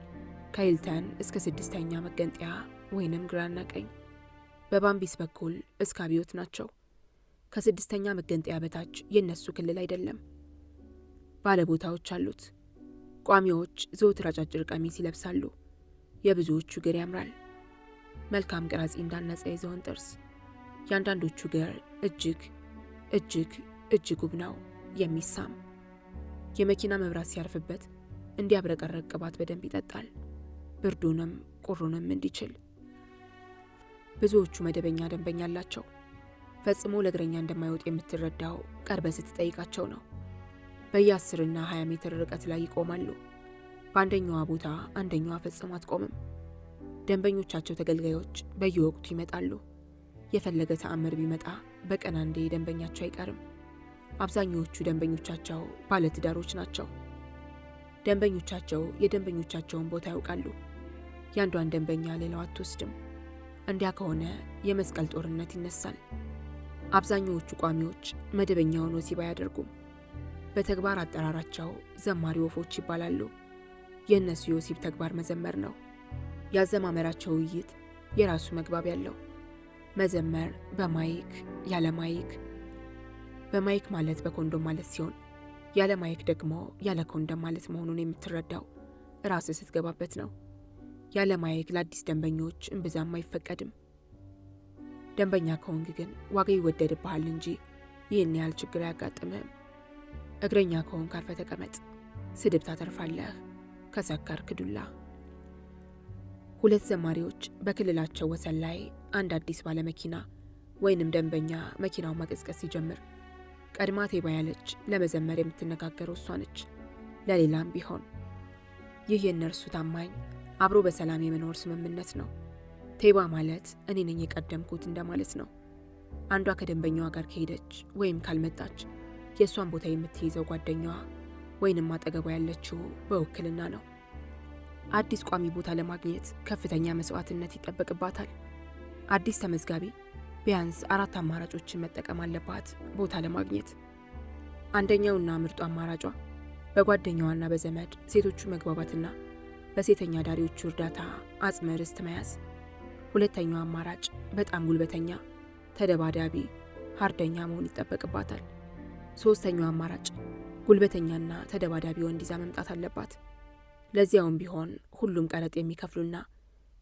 ከሂልተን እስከ 6ኛ መገንጠያ ወይንም ግራና ቀኝ፣ በባምቢስ በኩል እስከ አብዮት ናቸው። ከ6ኛ መገንጠያ በታች የነሱ ክልል አይደለም። ባለቦታዎች አሉት። ቋሚዎች ዘወትር አጫጭር ቀሚስ ይለብሳሉ። የብዙዎቹ እግር ያምራል። መልካም ቅራጺ እንዳነጸ የዝሆን ጥርስ። የአንዳንዶቹ እግር እጅግ እጅግ እጅግ ውብ ነው፣ የሚሳም። የመኪና መብራት ሲያርፍበት እንዲያብረቀረቅ ቅባት በደንብ ይጠጣል፣ ብርዱንም ቁሩንም እንዲችል። ብዙዎቹ መደበኛ ደንበኛ አላቸው። ፈጽሞ ለእግረኛ እንደማይወጥ የምትረዳው ቀርበ ስትጠይቃቸው ነው። በየ10 እና 20 ሜትር ርቀት ላይ ይቆማሉ። በአንደኛዋ ቦታ አንደኛዋ ፈጽሞ አትቆምም። ደንበኞቻቸው ተገልጋዮች በየወቅቱ ይመጣሉ። የፈለገ ተአምር ቢመጣ በቀን አንዴ ደንበኛቸው አይቀርም። አብዛኛዎቹ ደንበኞቻቸው ባለትዳሮች ናቸው። ደንበኞቻቸው የደንበኞቻቸውን ቦታ ያውቃሉ። ያንዷን ደንበኛ ሌላው አትወስድም። እንዲያ ከሆነ የመስቀል ጦርነት ይነሳል። አብዛኛዎቹ ቋሚዎች መደበኛውን ወሲብ አያደርጉም። በተግባር አጠራራቸው ዘማሪ ወፎች ይባላሉ። የእነሱ የወሲብ ተግባር መዘመር ነው። ያዘማመራቸው ውይይት የራሱ መግባብ ያለው። መዘመር በማይክ ያለ ማይክ፣ በማይክ ማለት በኮንዶም ማለት ሲሆን ያለ ማይክ ደግሞ ያለ ኮንዶም ማለት መሆኑን የምትረዳው ራስህ ስትገባበት ነው። ያለ ማይክ ለአዲስ ደንበኞች እምብዛም አይፈቀድም። ደንበኛ ከሆንክ ግን ዋጋ ይወደድብሃል እንጂ ይህን ያህል ችግር አያጋጥምህም። እግረኛ ከሆንክ አርፈህ ተቀመጥ፣ ስድብ ታተርፋለህ፣ ከሰከርክ ዱላ። 2 ዘማሪዎች በክልላቸው ወሰን ላይ አንድ አዲስ ባለመኪና ወይንም ደንበኛ መኪናው ማቀዝቀዝ ሲጀምር ቀድማ ቴባ ያለች ለመዘመር የምትነጋገረው እሷ ነች። ለሌላም ቢሆን ይህ የእነርሱ ታማኝ አብሮ በሰላም የመኖር ስምምነት ነው። ቴባ ማለት እኔ ነኝ የቀደምኩት እንደማለት ነው። አንዷ ከደንበኛዋ ጋር ከሄደች ወይም ካልመጣች የእሷን ቦታ የምትይዘው ጓደኛዋ ወይንም አጠገቧ ያለችው በውክልና ነው። አዲስ ቋሚ ቦታ ለማግኘት ከፍተኛ መስዋዕትነት ይጠበቅባታል። አዲስ ተመዝጋቢ ቢያንስ 4 አማራጮችን መጠቀም አለባት ቦታ ለማግኘት። አንደኛውና ምርጡ አማራጯ በጓደኛዋና በዘመድ ሴቶቹ መግባባትና በሴተኛ ዳሪዎቹ እርዳታ አጽመ ርስት መያዝ። ሁለተኛው አማራጭ በጣም ጉልበተኛ፣ ተደባዳቢ፣ ሀርደኛ መሆን ይጠበቅባታል። ሶስተኛው አማራጭ ጉልበተኛና ተደባዳቢ ወንድ ይዛ መምጣት አለባት። ለዚያውም ቢሆን ሁሉም ቀረጥ የሚከፍሉና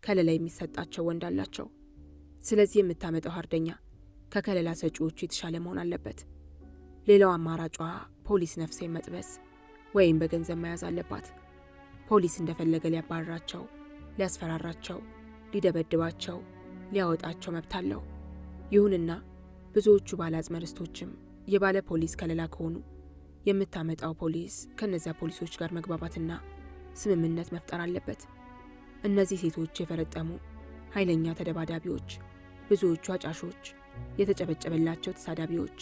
ከለላ የሚሰጣቸው ወንድ አላቸው። ስለዚህ የምታመጣው ሀርደኛ ከከለላ ሰጪዎቹ የተሻለ መሆን አለበት። ሌላው አማራጯ ፖሊስ ነፍሴ መጥበስ ወይም በገንዘብ መያዝ አለባት። ፖሊስ እንደፈለገ ሊያባርራቸው፣ ሊያስፈራራቸው፣ ሊደበድባቸው፣ ሊያወጣቸው መብት አለው። ይሁንና ብዙዎቹ ባለ አጽመ ርስቶችም የባለ ፖሊስ ከለላ ከሆኑ የምታመጣው ፖሊስ ከነዚያ ፖሊሶች ጋር መግባባትና ስምምነት መፍጠር አለበት። እነዚህ ሴቶች የፈረጠሙ ኃይለኛ ተደባዳቢዎች፣ ብዙዎቹ አጫሾች፣ የተጨበጨበላቸው ተሳዳቢዎች፣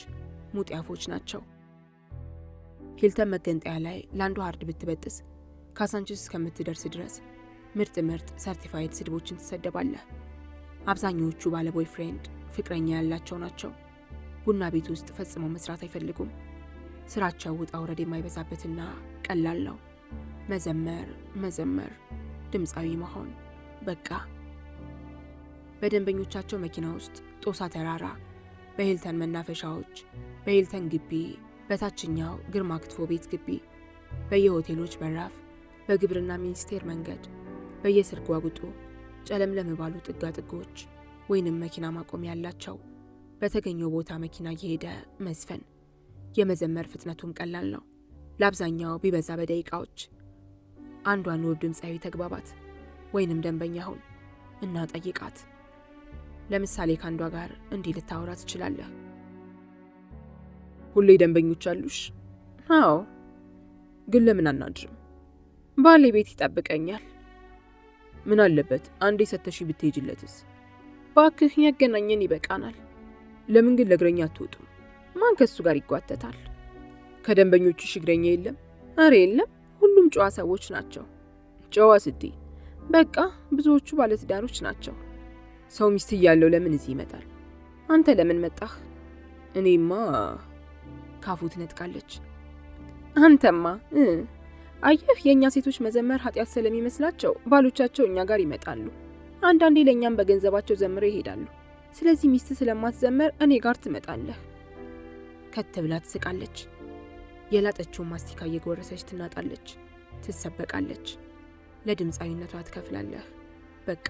ሙጢያፎች ናቸው። ሂልተን መገንጠያ ላይ ላንዱ ሃርድ ብትበጥስ ካሳንቺስ እስከምትደርስ ድረስ ምርጥ ሰርቲፋይድ ስድቦችን ትሰደባለህ። አብዛኞቹ ባለ ቦይፍሬንድ ፍቅረኛ ያላቸው ናቸው። ቡና ቤት ውስጥ ፈጽመው መስራት አይፈልጉም። ስራቸው ውጣ ውረድ የማይበዛበትና ቀላል ነው። መዘመር፣ ድምፃዊ መሆን፣ በቃ። በደንበኞቻቸው መኪና ውስጥ ጦሳ ተራራ፣ በሂልተን መናፈሻዎች፣ በሂልተን ግቢ፣ በታችኛው ግርማ ክትፎ ቤት ግቢ፣ በየሆቴሎች በራፍ፣ በግብርና ሚኒስቴር መንገድ፣ በየስርጓ ጉጡ ጨለምለም ባሉ ጥጋጥጎች ወይንም መኪና ማቆሚያ ያላቸው በተገኘው ቦታ መኪና እየሄደ መዝፈን። የመዘመር ፍጥነቱም ቀላል ነው። ለአብዛኛው ቢበዛ በደቂቃዎች። አንዷን ውብ ድምፃዊ ተግባባት ወይንም ደንበኛ ሁን እና ጠይቃት። ለምሳሌ ከአንዷ ጋር እንዲህ ልታወራ ትችላለህ። ሁሌ ደንበኞች አሉሽ? አዎ። ግን ለምን አናድርም? ባሌ ቤት ይጠብቀኛል። ምን አለበት አንዴ ሰተሽ ብትሄጅለትስ? ባክህ ያገናኘን ይበቃናል። ለምን ግን ለእግረኛ አትወጡም? ማን ከሱ ጋር ይጓተታል? ከደንበኞችሽ እግረኛ የለም? አረ የለም፣ ሁሉም ጨዋ ሰዎች ናቸው። ጨዋ ስትይ? በቃ ብዙዎቹ ባለትዳሮች ናቸው። ሰው ሚስት እያለው ለምን እዚህ ይመጣል? አንተ ለምን መጣህ? እኔማ ካፉ ትነጥቃለች። አንተማ አየህ፣ የእኛ ሴቶች መዘመር ኃጢአት ስለሚመስላቸው ባሎቻቸው እኛ ጋር ይመጣሉ። አንዳንዴ ለእኛም በገንዘባቸው ዘምረው ይሄዳሉ። ስለዚህ ሚስት ስለማትዘመር እኔ ጋር ትመጣለህ። ከት ብላ ትስቃለች። የላጠችውን ማስቲካ እየጎረሰች ትናጣለች፣ ትሰበቃለች። ለድምፃዊነቷ ትከፍላለህ። በቃ።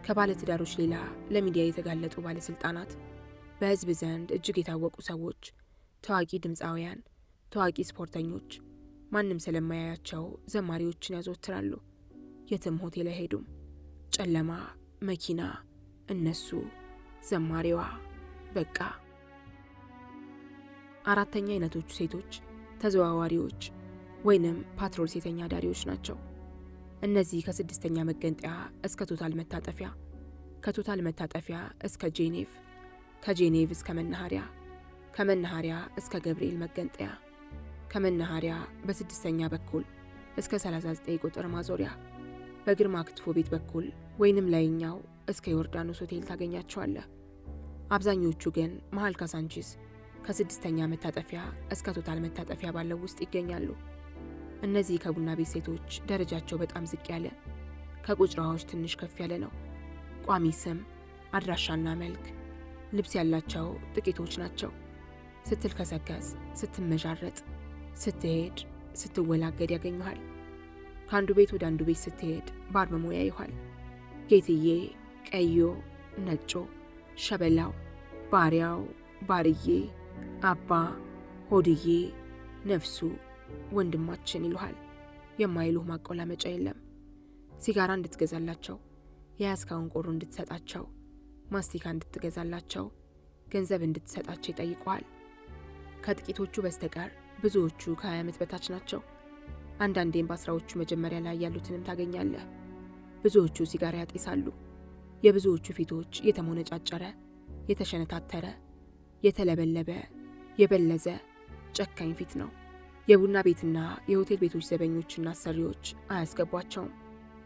ከባለትዳሮች ሌላ ለሚዲያ የተጋለጡ ባለስልጣናት፣ በህዝብ ዘንድ እጅግ የታወቁ ሰዎች፣ ታዋቂ ድምፃውያን፣ ታዋቂ ስፖርተኞች ማንም ስለማያያቸው ዘማሪዎችን ያዘወትራሉ። የትም ሆቴል አይሄዱም። ጨለማ፣ መኪና፣ እነሱ፣ ዘማሪዋ፣ በቃ። አራተኛ አይነቶቹ ሴቶች ተዘዋዋሪዎች ወይንም ፓትሮል ሴተኛ አዳሪዎች ናቸው። እነዚህ ከስድስተኛ መገንጠያ እስከ ቶታል መታጠፊያ፣ ከቶታል መታጠፊያ እስከ ጄኔቭ፣ ከጄኔቭ እስከ መናኸሪያ፣ ከመናኸሪያ እስከ ገብርኤል መገንጠያ፣ ከመናኸሪያ በስድስተኛ በኩል እስከ 39 ቁጥር ማዞሪያ፣ በግርማ ክትፎ ቤት በኩል ወይንም ላይኛው እስከ ዮርዳኖስ ሆቴል ታገኛቸዋለህ። አብዛኞቹ ግን መሃል ካሳንቺስ ከስድስተኛ መታጠፊያ እስከ ቶታል መታጠፊያ ባለው ውስጥ ይገኛሉ። እነዚህ ከቡና ቤት ሴቶች ደረጃቸው በጣም ዝቅ ያለ፣ ከቁጭራዎች ትንሽ ከፍ ያለ ነው። ቋሚ ስም፣ አድራሻና መልክ፣ ልብስ ያላቸው ጥቂቶች ናቸው። ስትልከሰከስ፣ ስትመዣረጥ፣ ስትሄድ፣ ስትወላገድ ያገኙሃል። ከአንዱ ቤት ወደ አንዱ ቤት ስትሄድ በአርመሞ ያዩሃል። ጌትዬ፣ ቀዮ፣ ነጮ፣ ሸበላው፣ ባሪያው፣ ባርዬ፣ አባ፣ ሆድዬ፣ ነፍሱ፣ ወንድማችን ይሉሃል። የማይሉህ ማቆላመጫ የለም። ሲጋራ እንድትገዛላቸው፣ የያዝካውን ቆሮ እንድትሰጣቸው፣ ማስቲካ እንድትገዛላቸው፣ ገንዘብ እንድትሰጣቸው ይጠይቁሃል። ከጥቂቶቹ በስተቀር ብዙዎቹ ከ20 ዓመት በታች ናቸው። አንዳንዴም በአስራዎቹ መጀመሪያ ላይ ያሉትንም ታገኛለህ። ብዙዎቹ ሲጋራ ያጤሳሉ። የብዙዎቹ ፊቶች የተሞነጫጨረ፣ የተሸነታተረ፣ የተለበለበ፣ የበለዘ ጨካኝ ፊት ነው። የቡና ቤትና የሆቴል ቤቶች ዘበኞችና አሰሪዎች አያስገቧቸውም፣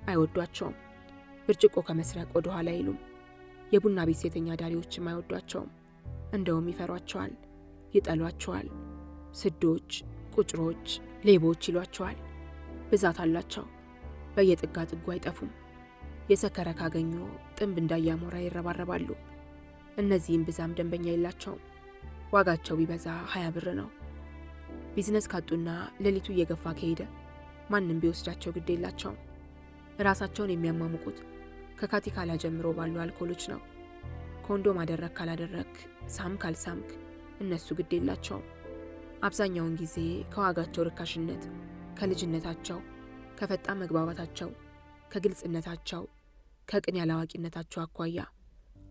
አይወዷቸውም። ብርጭቆ ከመስረቅ ወደ ኋላ አይሉም። የቡና ቤት ሴተኛ ዳሪዎችም አይወዷቸውም። እንደውም ይፈሯቸዋል፣ ይጠሏቸዋል። ስዶች፣ ቁጭሮች፣ ሌቦች ይሏቸዋል። ብዛት አላቸው። በየጥጋ ጥጉ አይጠፉም። የሰከረ ካገኙ ጥንብ እንዳያሞራ ይረባረባሉ። እነዚህም ብዛም ደንበኛ የላቸውም። ዋጋቸው ቢበዛ 20 ብር ነው። ቢዝነስ ካጡና ሌሊቱ እየገፋ ከሄደ ማንም ቢወስዳቸው ግድ የላቸውም። ራሳቸውን የሚያማሙቁት ከካቲካላ ጀምሮ ባሉ አልኮሎች ነው። ኮንዶም አደረክ ካላደረክ፣ ሳም ካልሳምክ እነሱ ግድ የላቸውም። አብዛኛውን ጊዜ ከዋጋቸው ርካሽነት፣ ከልጅነታቸው፣ ከፈጣን መግባባታቸው፣ ከግልጽነታቸው፣ ከቅን ያላዋቂነታቸው አኳያ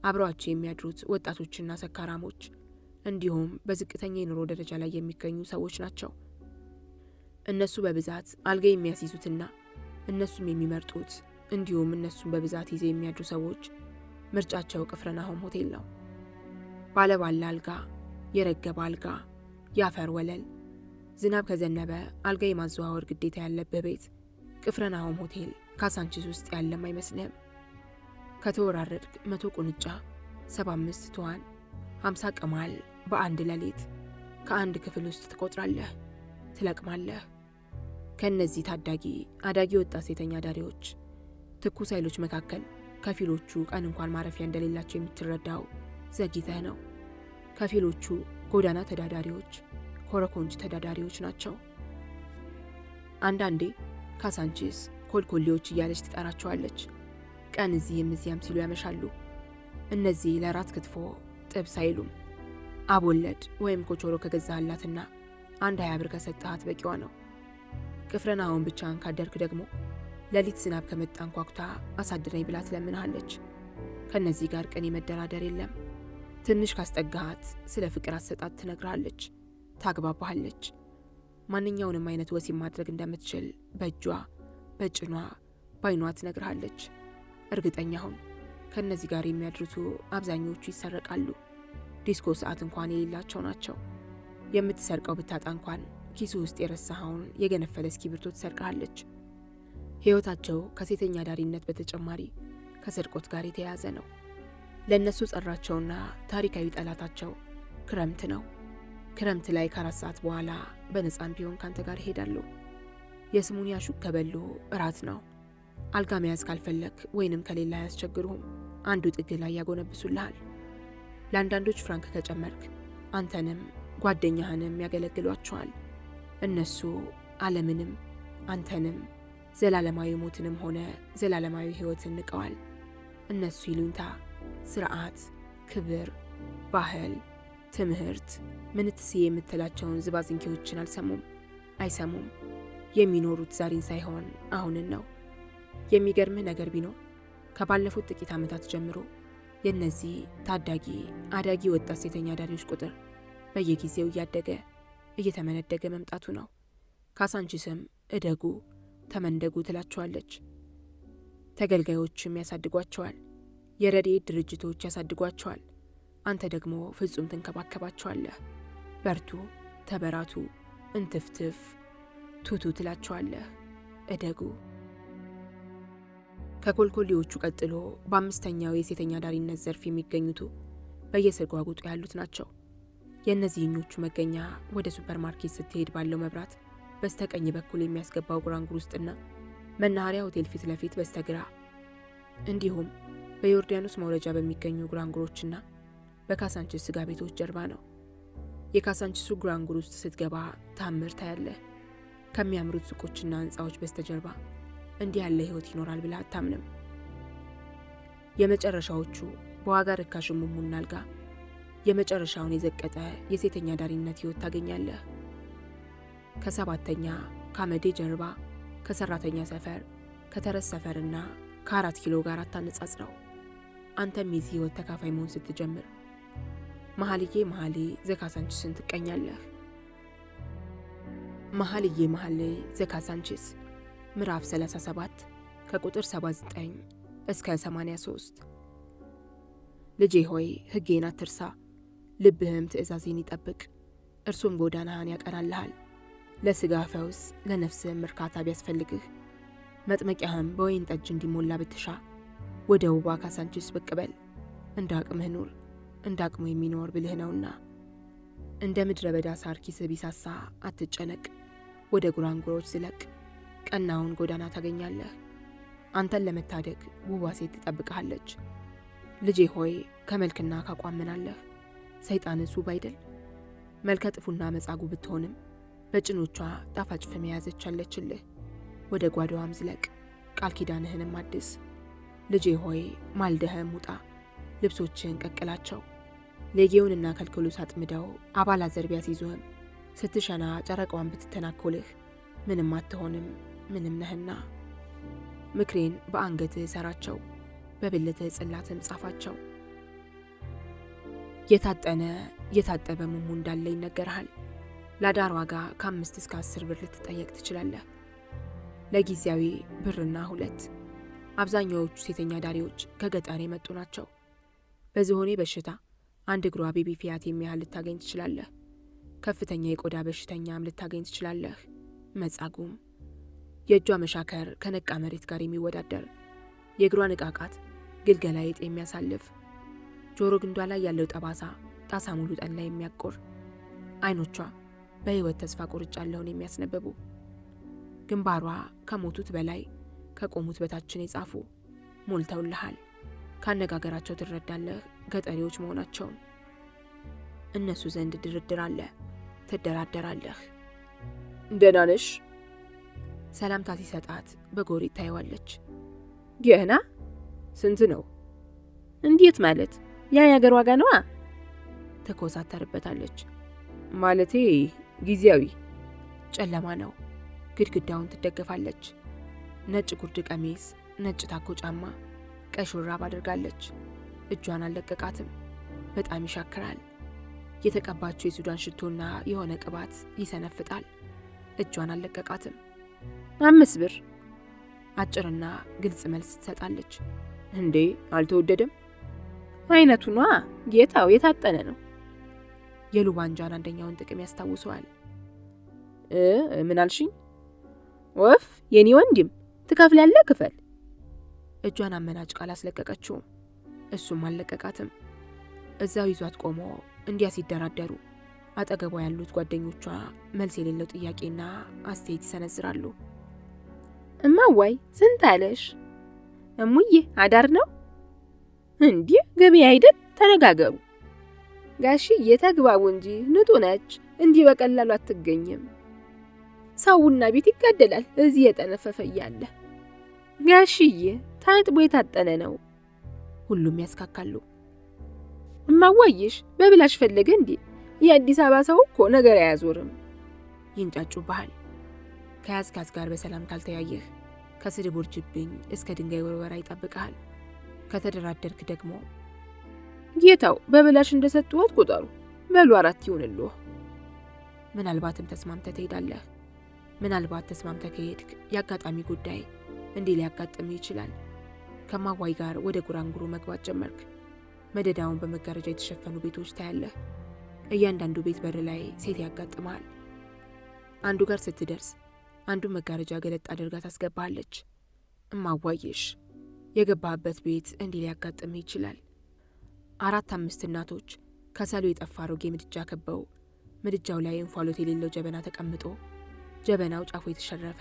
አብረዋቸው የሚያድሩት ወጣቶችና ሰካራሞች እንዲሁም በዝቅተኛ የኑሮ ደረጃ ላይ የሚገኙ ሰዎች ናቸው። እነሱ በብዛት አልጋ የሚያስይዙትና እነሱም የሚመርጡት እንዲሁም እነሱም በብዛት ይዘው የሚያድሩ ሰዎች ምርጫቸው ቅፍርናሆም ሆቴል ነው። ባለባለ አልጋ፣ የረገበ አልጋ፣ የአፈር ወለል፣ ዝናብ ከዘነበ አልጋ የማዘዋወር ግዴታ ያለብህ ቤት ቅፍርናሆም ሆቴል ካሳንቺስ ውስጥ ያለም አይመስልህም። ከተወራረድክ 100 ቁንጫ፣ 75 ትዋን፣ 50 ቅማል በአንድ ሌሊት ከአንድ ክፍል ውስጥ ትቆጥራለህ፣ ትለቅማለህ። ከእነዚህ ታዳጊ አዳጊ ወጣት ሴተኛ አዳሪዎች ትኩስ ኃይሎች መካከል ከፊሎቹ ቀን እንኳን ማረፊያ እንደሌላቸው የምትረዳው ዘግይተህ ነው። ከፊሎቹ ጎዳና ተዳዳሪዎች፣ ኮረኮንች ተዳዳሪዎች ናቸው። አንዳንዴ ካሳንቺስ ኮልኮሌዎች እያለች ትጠራቸዋለች። ቀን እዚህም እዚያም ሲሉ ያመሻሉ። እነዚህ ለራት ክትፎ ጥብስ አይሉም። አቦለድ ወይም ኮቾሮ ከገዛህላትና 20 ብር ከሰጠሃት በቂዋ ነው። ቅፍርናሆም ብቻህን ካደርክ ደግሞ ሌሊት ዝናብ ከመጣ አንኳኩታ አሳድረኝ ብላ ትለምንሃለች። ከነዚህ ጋር ቀን መደራደር የለም። ትንሽ ካስጠጋሃት ስለ ፍቅር አሰጣጥ ትነግርሃለች፣ ታግባባሃለች። ማንኛውንም አይነት ወሲብ ማድረግ እንደምትችል በእጇ፣ በጭኗ፣ ባይኗ ትነግርሃለች። እርግጠኛ ሁን፣ ከነዚህ ጋር የሚያድሩቱ አብዛኞቹ ይሰረቃሉ። ዲስኮ ሰዓት እንኳን የሌላቸው ናቸው። የምትሰርቀው ብታጣ እንኳን ኪሱ ውስጥ የረሳኸውን የገነፈለ እስክሪብቶ ትሰርቃለች። ሕይወታቸው ከሴተኛ ዳሪነት በተጨማሪ ከስርቆት ጋር የተያያዘ ነው። ለእነሱ ጸራቸውና ታሪካዊ ጠላታቸው ክረምት ነው። ክረምት ላይ ከ4 ሰዓት በኋላ በነፃም ቢሆን ካንተ ጋር ይሄዳሉ። የስሙን ያሹክ ከበሉ እራት ነው። አልጋ መያዝ ካልፈለክ ወይንም ከሌላ አያስቸግሩህም። አንዱ ጥግ ላይ ያጎነብሱልሃል። ለአንዳንዶች ፍራንክ ከጨመርክ አንተንም ጓደኛህንም ያገለግሏቸዋል። እነሱ ዓለምንም አንተንም ዘላለማዊ ሞትንም ሆነ ዘላለማዊ ሕይወትን ንቀዋል። እነሱ ይሉኝታ፣ ስርዓት፣ ክብር፣ ባህል፣ ትምህርት፣ ምንትስዬ የምትላቸውን ዝባዝንኬዎችን አልሰሙም፣ አይሰሙም። የሚኖሩት ዛሬን ሳይሆን አሁንን ነው። የሚገርምህ ነገር ቢኖር ከባለፉት ጥቂት ዓመታት ጀምሮ የእነዚህ ታዳጊ አዳጊ ወጣት ሴተኛ አዳሪዎች ቁጥር በየጊዜው እያደገ እየተመነደገ መምጣቱ ነው። ካሳንቺስም እደጉ ተመንደጉ ትላቸዋለች። ተገልጋዮችም ያሳድጓቸዋል። የረድኤት ድርጅቶች ያሳድጓቸዋል። አንተ ደግሞ ፍጹም ትንከባከባቸዋለህ። በርቱ፣ ተበራቱ፣ እንትፍትፍ፣ ቱቱ ትላቸዋለህ። እደጉ። ከኮልኮሌዎቹ ቀጥሎ በአምስተኛው የሴተኛ ዳሪነት ዘርፍ የሚገኙቱ በየስርጓጉጡ ያሉት ናቸው። የእነዚህኞቹ መገኛ ወደ ሱፐርማርኬት ስትሄድ ባለው መብራት በስተቀኝ በኩል የሚያስገባው ጉራንጉር ውስጥና መናኸሪያ ሆቴል ፊት ለፊት በስተግራ እንዲሁም በዮርዳኖስ መውረጃ በሚገኙ ጉራንጉሮችና በካሳንቺስ ስጋ ቤቶች ጀርባ ነው። የካሳንቺሱ ጉራንጉር ውስጥ ስትገባ ታምር ታያለህ። ከሚያምሩት ሱቆችና ህንፃዎች በስተጀርባ እንዲህ ያለ ህይወት ይኖራል ብለህ አታምንም። የመጨረሻዎቹ በዋጋ ርካሽ ሙሙና አልጋ የመጨረሻውን የዘቀጠ የሴተኛ ዳሪነት ህይወት ታገኛለህ። ከሰባተኛ ከአመዴ ጀርባ ከሰራተኛ ሰፈር ከተረስ ሰፈርና ከ4 ኪሎ ጋር አታነጻጽረው። አንተም የዚህ ህይወት ተካፋይ መሆን ስትጀምር መኃልየ ዘካሳንቺስን ትቀኛለህ። መኃልየ ዘካሳንቺስ ምዕራፍ 37 ከቁጥር 79 እስከ 83። ልጄ ሆይ ሕጌን አትርሳ፣ ልብህም ትእዛዜን ይጠብቅ። እርሱም ጎዳናህን ያቀናልሃል። ለሥጋ ፈውስ ለነፍስህም እርካታ ቢያስፈልግህ መጥመቂያህም በወይን ጠጅ እንዲሞላ ብትሻ ወደ ውቧ ካሳንቺስ ብቅ በል። እንደ አቅምህ ኑር፣ እንደ አቅሙ የሚኖር ብልህ ነውና። እንደ ምድረ በዳ ሳር ኪስህ ቢሳሳ አትጨነቅ። ወደ ጉራንጉሮች ዝለቅ፣ ቀናውን ጎዳና ታገኛለህ። አንተን ለመታደግ ውቧ ሴት ትጠብቅሃለች። ልጄ ሆይ ከመልክና ካቋም ምናለህ? ሰይጣንስ ውብ አይደል? መልከ ጥፉና መጻጉ ብትሆንም በጭኖቿ ጣፋጭ ፍም የያዘች አለችልህ። ወደ ጓዳዋም ዝለቅ፣ ቃል ኪዳንህንም አድስ። ልጄ ሆይ ማልደህም ውጣ፣ ልብሶችህን ቀቅላቸው። ሌጌውንና ከልክሉስ አጥምደው አባላዘር ቢያስይዙህም ስትሸና ጨረቃዋን ብትተናኮልህ ምንም አትሆንም፣ ምንም ነህና። ምክሬን በአንገትህ ሰራቸው፣ በብልትህ ጽላትም ጻፋቸው። የታጠነ የታጠበ ሙሙ እንዳለ ይነገርሃል። ለአዳር ዋጋ ከ5 እስከ 10 ብር ልትጠየቅ ትችላለህ። ለጊዜያዊ ብርና 2። አብዛኛዎቹ ሴተኛ ዳሪዎች ከገጠር የመጡ ናቸው። በዝሆኔ በሽታ አንድ እግሯ ቤቢ ፊያት የሚያህል ልታገኝ ትችላለህ። ከፍተኛ የቆዳ በሽተኛም ልታገኝ ትችላለህ። መጻጉም፣ የእጇ መሻከር ከነቃ መሬት ጋር የሚወዳደር፣ የእግሯ ንቃቃት ግልገላ አይጥ የሚያሳልፍ፣ ጆሮ ግንዷ ላይ ያለው ጠባሳ ጣሳ ሙሉ ጠላ የሚያቆር፣ አይኖቿ በህይወት ተስፋ ቆርጫለሁን የሚያስነበቡ፣ ግንባሯ ከሞቱት በላይ ከቆሙት በታችን የጻፉ ሞልተውልሃል። ካነጋገራቸው ትረዳለህ ገጠሬዎች መሆናቸውን። እነሱ ዘንድ ድርድር አለ፣ ትደራደራለህ። ደህና ነሽ? ሰላምታ ሲሰጣት በጎሪጥ ታየዋለች። ገና? ስንት ነው? እንዴት ማለት? ያ የአገር ዋጋ ነዋ። ትኮሳተርበታለች። ማለቴ ጊዜያዊ። ጨለማ ነው። ግድግዳውን ትደገፋለች። ነጭ ጉርድ ቀሚስ፣ ነጭ ታኮ ጫማ፣ ቀይ ሹራብ አድርጋለች። እጇን አልለቀቃትም። በጣም ይሻክራል። የተቀባችው የሱዳን ሽቶና የሆነ ቅባት ይሰነፍጣል። እጇን አልለቀቃትም። 5 ብር። አጭርና ግልጽ መልስ ትሰጣለች። እንዴ አልተወደደም? አይነቱ ነዋ ጌታው፣ የታጠነ ነው። የሉባንጃን አንደኛውን ጥቅም ያስታውሰዋል። ምን አልሽኝ? ወፍ የኔ ወንድም ትከፍላለህ፣ ክፈል። እጇን አመናጭቃ አላስለቀቀችውም። እሱም አልለቀቃትም። እዛው ይዟት ቆሞ እንዲያ ሲደራደሩ አጠገቧ ያሉት ጓደኞቿ መልስ የሌለው ጥያቄና አስተያየት ይሰነዝራሉ። እማዋይ ስንት አለሽ? እሙዬ አዳር ነው እንዴ? ገበያ አይደል? ተነጋገሩ። ጋሽዬ ተግባቡ እንጂ ንጡ ነች፣ እንዲህ በቀላሉ አትገኝም። ሰውና ቤት ይጋደላል እዚህ የጠነፈፈ እያለ። ጋሽዬ ታጥቦ የታጠነ ነው። ሁሉም ያስካካሉ። እማዋይሽ በብላሽ ፈለገ እንዴ? የአዲስ አበባ ሰው እኮ ነገር አያዞርም። ይንጫጩብሃል። ከያዝካዝ ጋር በሰላም ካልተያየህ ከስድብ ውርጅብኝ እስከ ድንጋይ ወርወራ ይጠብቅሃል። ከተደራደርክ ደግሞ ጌታው በብላሽ እንደሰጡት ቁጠሩ፣ በሉ 4 ይሁንልዎ። ምናልባትም ተስማምተህ ትሄዳለህ። ምናልባት ተስማምተህ ከሄድክ የአጋጣሚ ጉዳይ እንዲህ ሊያጋጥምህ ይችላል። ከማዋይ ጋር ወደ ጉራንጉሩ መግባት ጀመርክ። መደዳውን በመጋረጃ የተሸፈኑ ቤቶች ታያለህ። እያንዳንዱ ቤት በር ላይ ሴት ያጋጥመሃል። አንዱ ጋር ስትደርስ አንዱ መጋረጃ ገለጥ አድርጋ ታስገባለች። እማዋይሽ የገባህበት ቤት እንዲህ ሊያጋጥምህ ይችላል። 4-5 እናቶች ከሰሉ የጠፋ አሮጌ ምድጃ ከበው፣ ምድጃው ላይ እንፋሎት የሌለው ጀበና ተቀምጦ፣ ጀበናው ጫፉ የተሸረፈ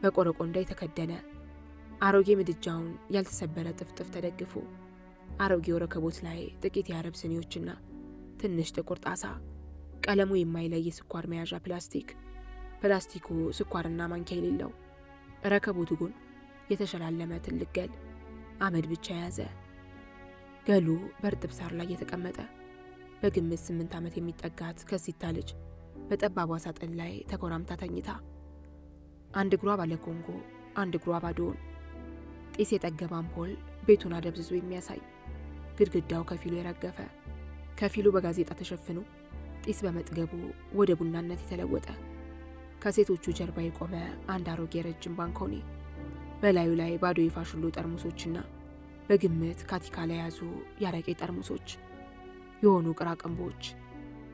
በቆረቆንዳ የተከደነ፣ አሮጌ ምድጃውን ያልተሰበረ ጥፍጥፍ ተደግፎ፣ አሮጌው ረከቦት ላይ ጥቂት የአረብ ስኒዎችና ትንሽ ጥቁር ጣሳ፣ ቀለሙ የማይለይ ስኳር መያዣ ፕላስቲኩ ስኳርና ማንኪያ የሌለው፣ ረከቦቱ ጎን የተሸላለመ ትልቅ ገል አመድ ብቻ የያዘ። ገሉ በእርጥብ ሳር ላይ የተቀመጠ በግምት 8 ዓመት የሚጠጋት ከሲታ ልጅ በጠባቧ ሳጥን ላይ ተኮራምታ ተኝታ፣ አንድ እግሯ ባለ ኮንጎ፣ አንድ እግሯ ባዶውን፣ ጢስ የጠገበ አምፖል ቤቱን አደብዝዞ የሚያሳይ፣ ግድግዳው ከፊሉ የረገፈ ከፊሉ በጋዜጣ ተሸፍኖ ጢስ በመጥገቡ ወደ ቡናነት የተለወጠ፣ ከሴቶቹ ጀርባ የቆመ አንድ አሮጌ ረጅም ባንኮኒ፣ በላዩ ላይ ባዶ የፋሽሎ ጠርሙሶችና በግምት ካቲካ ላይ ያዙ ያረቄ ጠርሙሶች የሆኑ ቅራቅንቦች።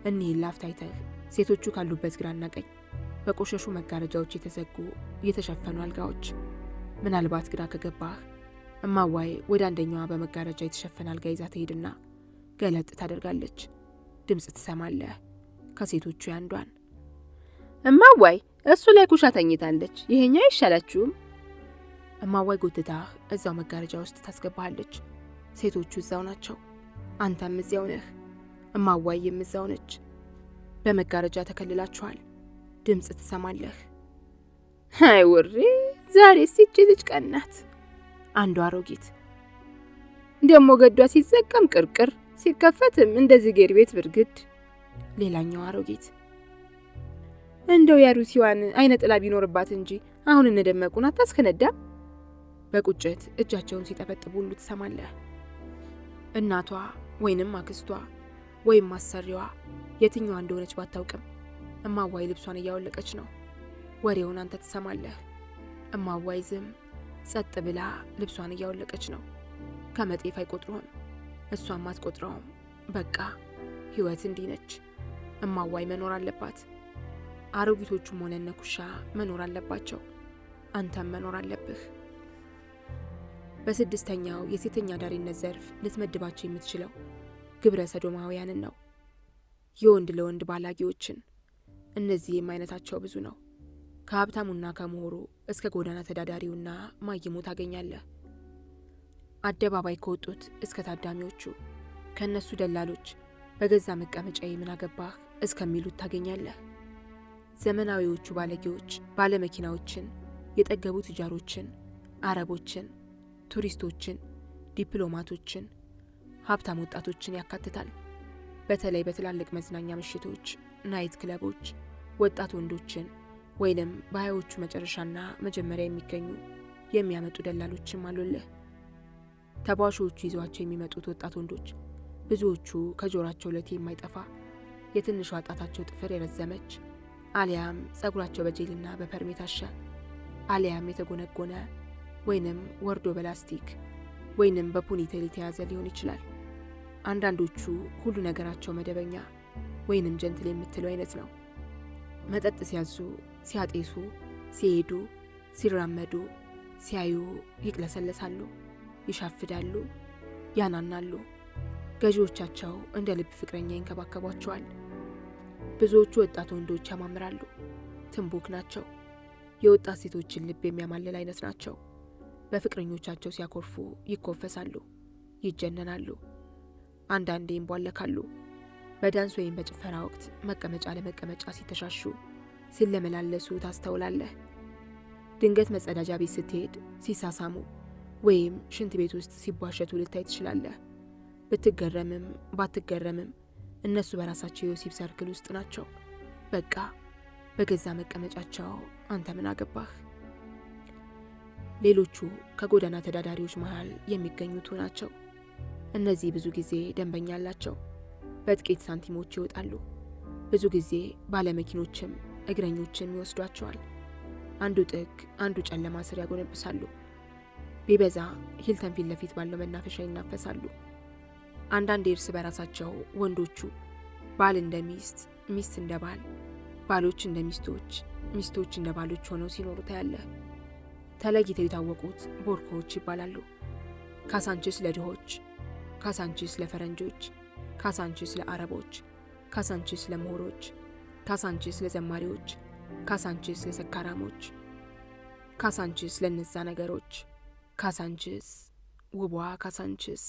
እኒህን ላፍታይተህ ሴቶቹ ካሉበት ግራና ቀኝ በቆሸሹ መጋረጃዎች የተዘጉ የተሸፈኑ አልጋዎች። ምናልባት ግራ ከገባህ እማዋይ ወደ አንደኛዋ በመጋረጃ የተሸፈነ አልጋ ይዛ ትሄድና ገለጥ ታደርጋለች። ድምፅ ትሰማለህ፣ ከሴቶቹ ያንዷን። እማዋይ እሱ ላይ ኩሻ ተኝታለች፣ ይሄኛው አይሻላችሁም? እማዋይ ጎትታህ እዛው መጋረጃ ውስጥ ታስገባሃለች። ሴቶቹ እዛው ናቸው፣ አንተም እዚያው ነህ፣ እማዋይም እዛው ነች። በመጋረጃ ተከልላችኋል። ድምፅ ትሰማለህ። አይ ውሬ፣ ዛሬስ ይህች ልጅ ቀናት። አንዷ አሮጊት ደሞ ገዷ ሲዘቀም ቅርቅር ሲከፈትም እንደዚህ ጌር ቤት ብርግድ። ሌላኛው አሮጊት እንደው ያሩሲዋን አይነ ጥላ ቢኖርባት እንጂ አሁን እንደደመቁን አታስከነዳም። በቁጭት እጃቸውን ሲጠበጥቡ ሁሉ ትሰማለህ። እናቷ ወይንም አክስቷ ወይም ማሰሪዋ የትኛዋ እንደሆነች ባታውቅም እማዋይ ልብሷን እያወለቀች ነው። ወሬውን አንተ ትሰማለህ። እማዋይ ዝም ጸጥ ብላ ልብሷን እያወለቀች ነው። ከመጤፍ አይቆጥሩህም፣ እሷም አትቆጥረውም። በቃ ህይወት እንዲህ ነች። እማዋይ መኖር አለባት። አሮጊቶቹም ሆነ እነ ኩሻ መኖር አለባቸው። አንተም መኖር አለብህ። በስድስተኛው የሴተኛ አዳሪነት ዘርፍ ልትመድባቸው የምትችለው ግብረ ሰዶማውያንን ነው። የወንድ ለወንድ ባላጊዎችን። እነዚህም አይነታቸው ብዙ ነው። ከሀብታሙና ከምሁሩ እስከ ጎዳና ተዳዳሪውና ማይሙ ታገኛለህ። አደባባይ ከወጡት እስከ ታዳሚዎቹ፣ ከእነሱ ደላሎች በገዛ መቀመጫ ምን አገባህ እስከሚሉት ታገኛለህ። ዘመናዊዎቹ ባለጌዎች ባለመኪናዎችን፣ የጠገቡ ቱጃሮችን፣ አረቦችን፣ ቱሪስቶችን፣ ዲፕሎማቶችን፣ ሀብታም ወጣቶችን ያካትታል። በተለይ በትላልቅ መዝናኛ ምሽቶች፣ ናይት ክለቦች ወጣት ወንዶችን ወይንም በሀያዎቹ መጨረሻና መጀመሪያ የሚገኙ የሚያመጡ ደላሎችም አሉልህ። ተቧሾቹ ይዘዋቸው የሚመጡት ወጣት ወንዶች ብዙዎቹ ከጆራቸው ለቴ የማይጠፋ የትንሿ ጣታቸው ጥፍር የረዘመች አሊያም ጸጉራቸው በጄልና በፐርም የታሸ አሊያም የተጎነጎነ ወይንም ወርዶ በላስቲክ ወይንም በፖኒቴል የተያዘ ሊሆን ይችላል። አንዳንዶቹ ሁሉ ነገራቸው መደበኛ ወይንም ጀንትል የምትለው አይነት ነው። መጠጥ ሲያዙ፣ ሲያጤሱ፣ ሲሄዱ፣ ሲራመዱ፣ ሲያዩ ይቅለሰለሳሉ፣ ይሻፍዳሉ፣ ያናናሉ። ገዢዎቻቸው እንደ ልብ ፍቅረኛ ይንከባከቧቸዋል። ብዙዎቹ ወጣት ወንዶች ያማምራሉ፣ ትንቡክ ናቸው። የወጣት ሴቶችን ልብ የሚያማልል አይነት ናቸው። በፍቅረኞቻቸው ሲያኮርፉ ይኮፈሳሉ፣ ይጀነናሉ፣ አንዳንዴ ይንቧለካሉ። በዳንስ ወይም በጭፈራ ወቅት መቀመጫ ለመቀመጫ ሲተሻሹ፣ ሲለመላለሱ ታስተውላለህ። ድንገት መጸዳጃ ቤት ስትሄድ ሲሳሳሙ ወይም ሽንት ቤት ውስጥ ሲቧሸቱ ልታይ ትችላለህ። ብትገረምም ባትገረምም እነሱ በራሳቸው የወሲብ ሰርክል ውስጥ ናቸው። በቃ በገዛ መቀመጫቸው አንተ ምን አገባህ? ሌሎቹ ከጎዳና ተዳዳሪዎች መሃል የሚገኙቱ ናቸው። እነዚህ ብዙ ጊዜ ደንበኛ አላቸው። በጥቂት ሳንቲሞች ይወጣሉ። ብዙ ጊዜ ባለመኪኖችም እግረኞችም ይወስዷቸዋል። አንዱ ጥግ አንዱ ጨለማ ስር ያጎነብሳሉ። ቢበዛ ሂልተን ፊት ለፊት ባለው መናፈሻ ይናፈሳሉ። አንዳንዴ እርስ በራሳቸው ወንዶቹ ባል እንደ ሚስት፣ ሚስት እንደ ባል፣ ባሎች እንደ ሚስቶች፣ ሚስቶች እንደ ባሎች ሆነው ሲኖሩ ታያለህ። ተለይተው የታወቁት ቦርኮዎች ይባላሉ። ካሳንቺስ ለድሆች፣ ካሳንቺስ ለፈረንጆች፣ ካሳንቺስ ለአረቦች፣ ካሳንቺስ ለምሁሮች፣ ካሳንቺስ ለዘማሪዎች፣ ካሳንቺስ ለሰካራሞች፣ ካሳንቺስ ለነዛ ነገሮች፣ ካሳንቺስ ውቧ ካሳንቺስ።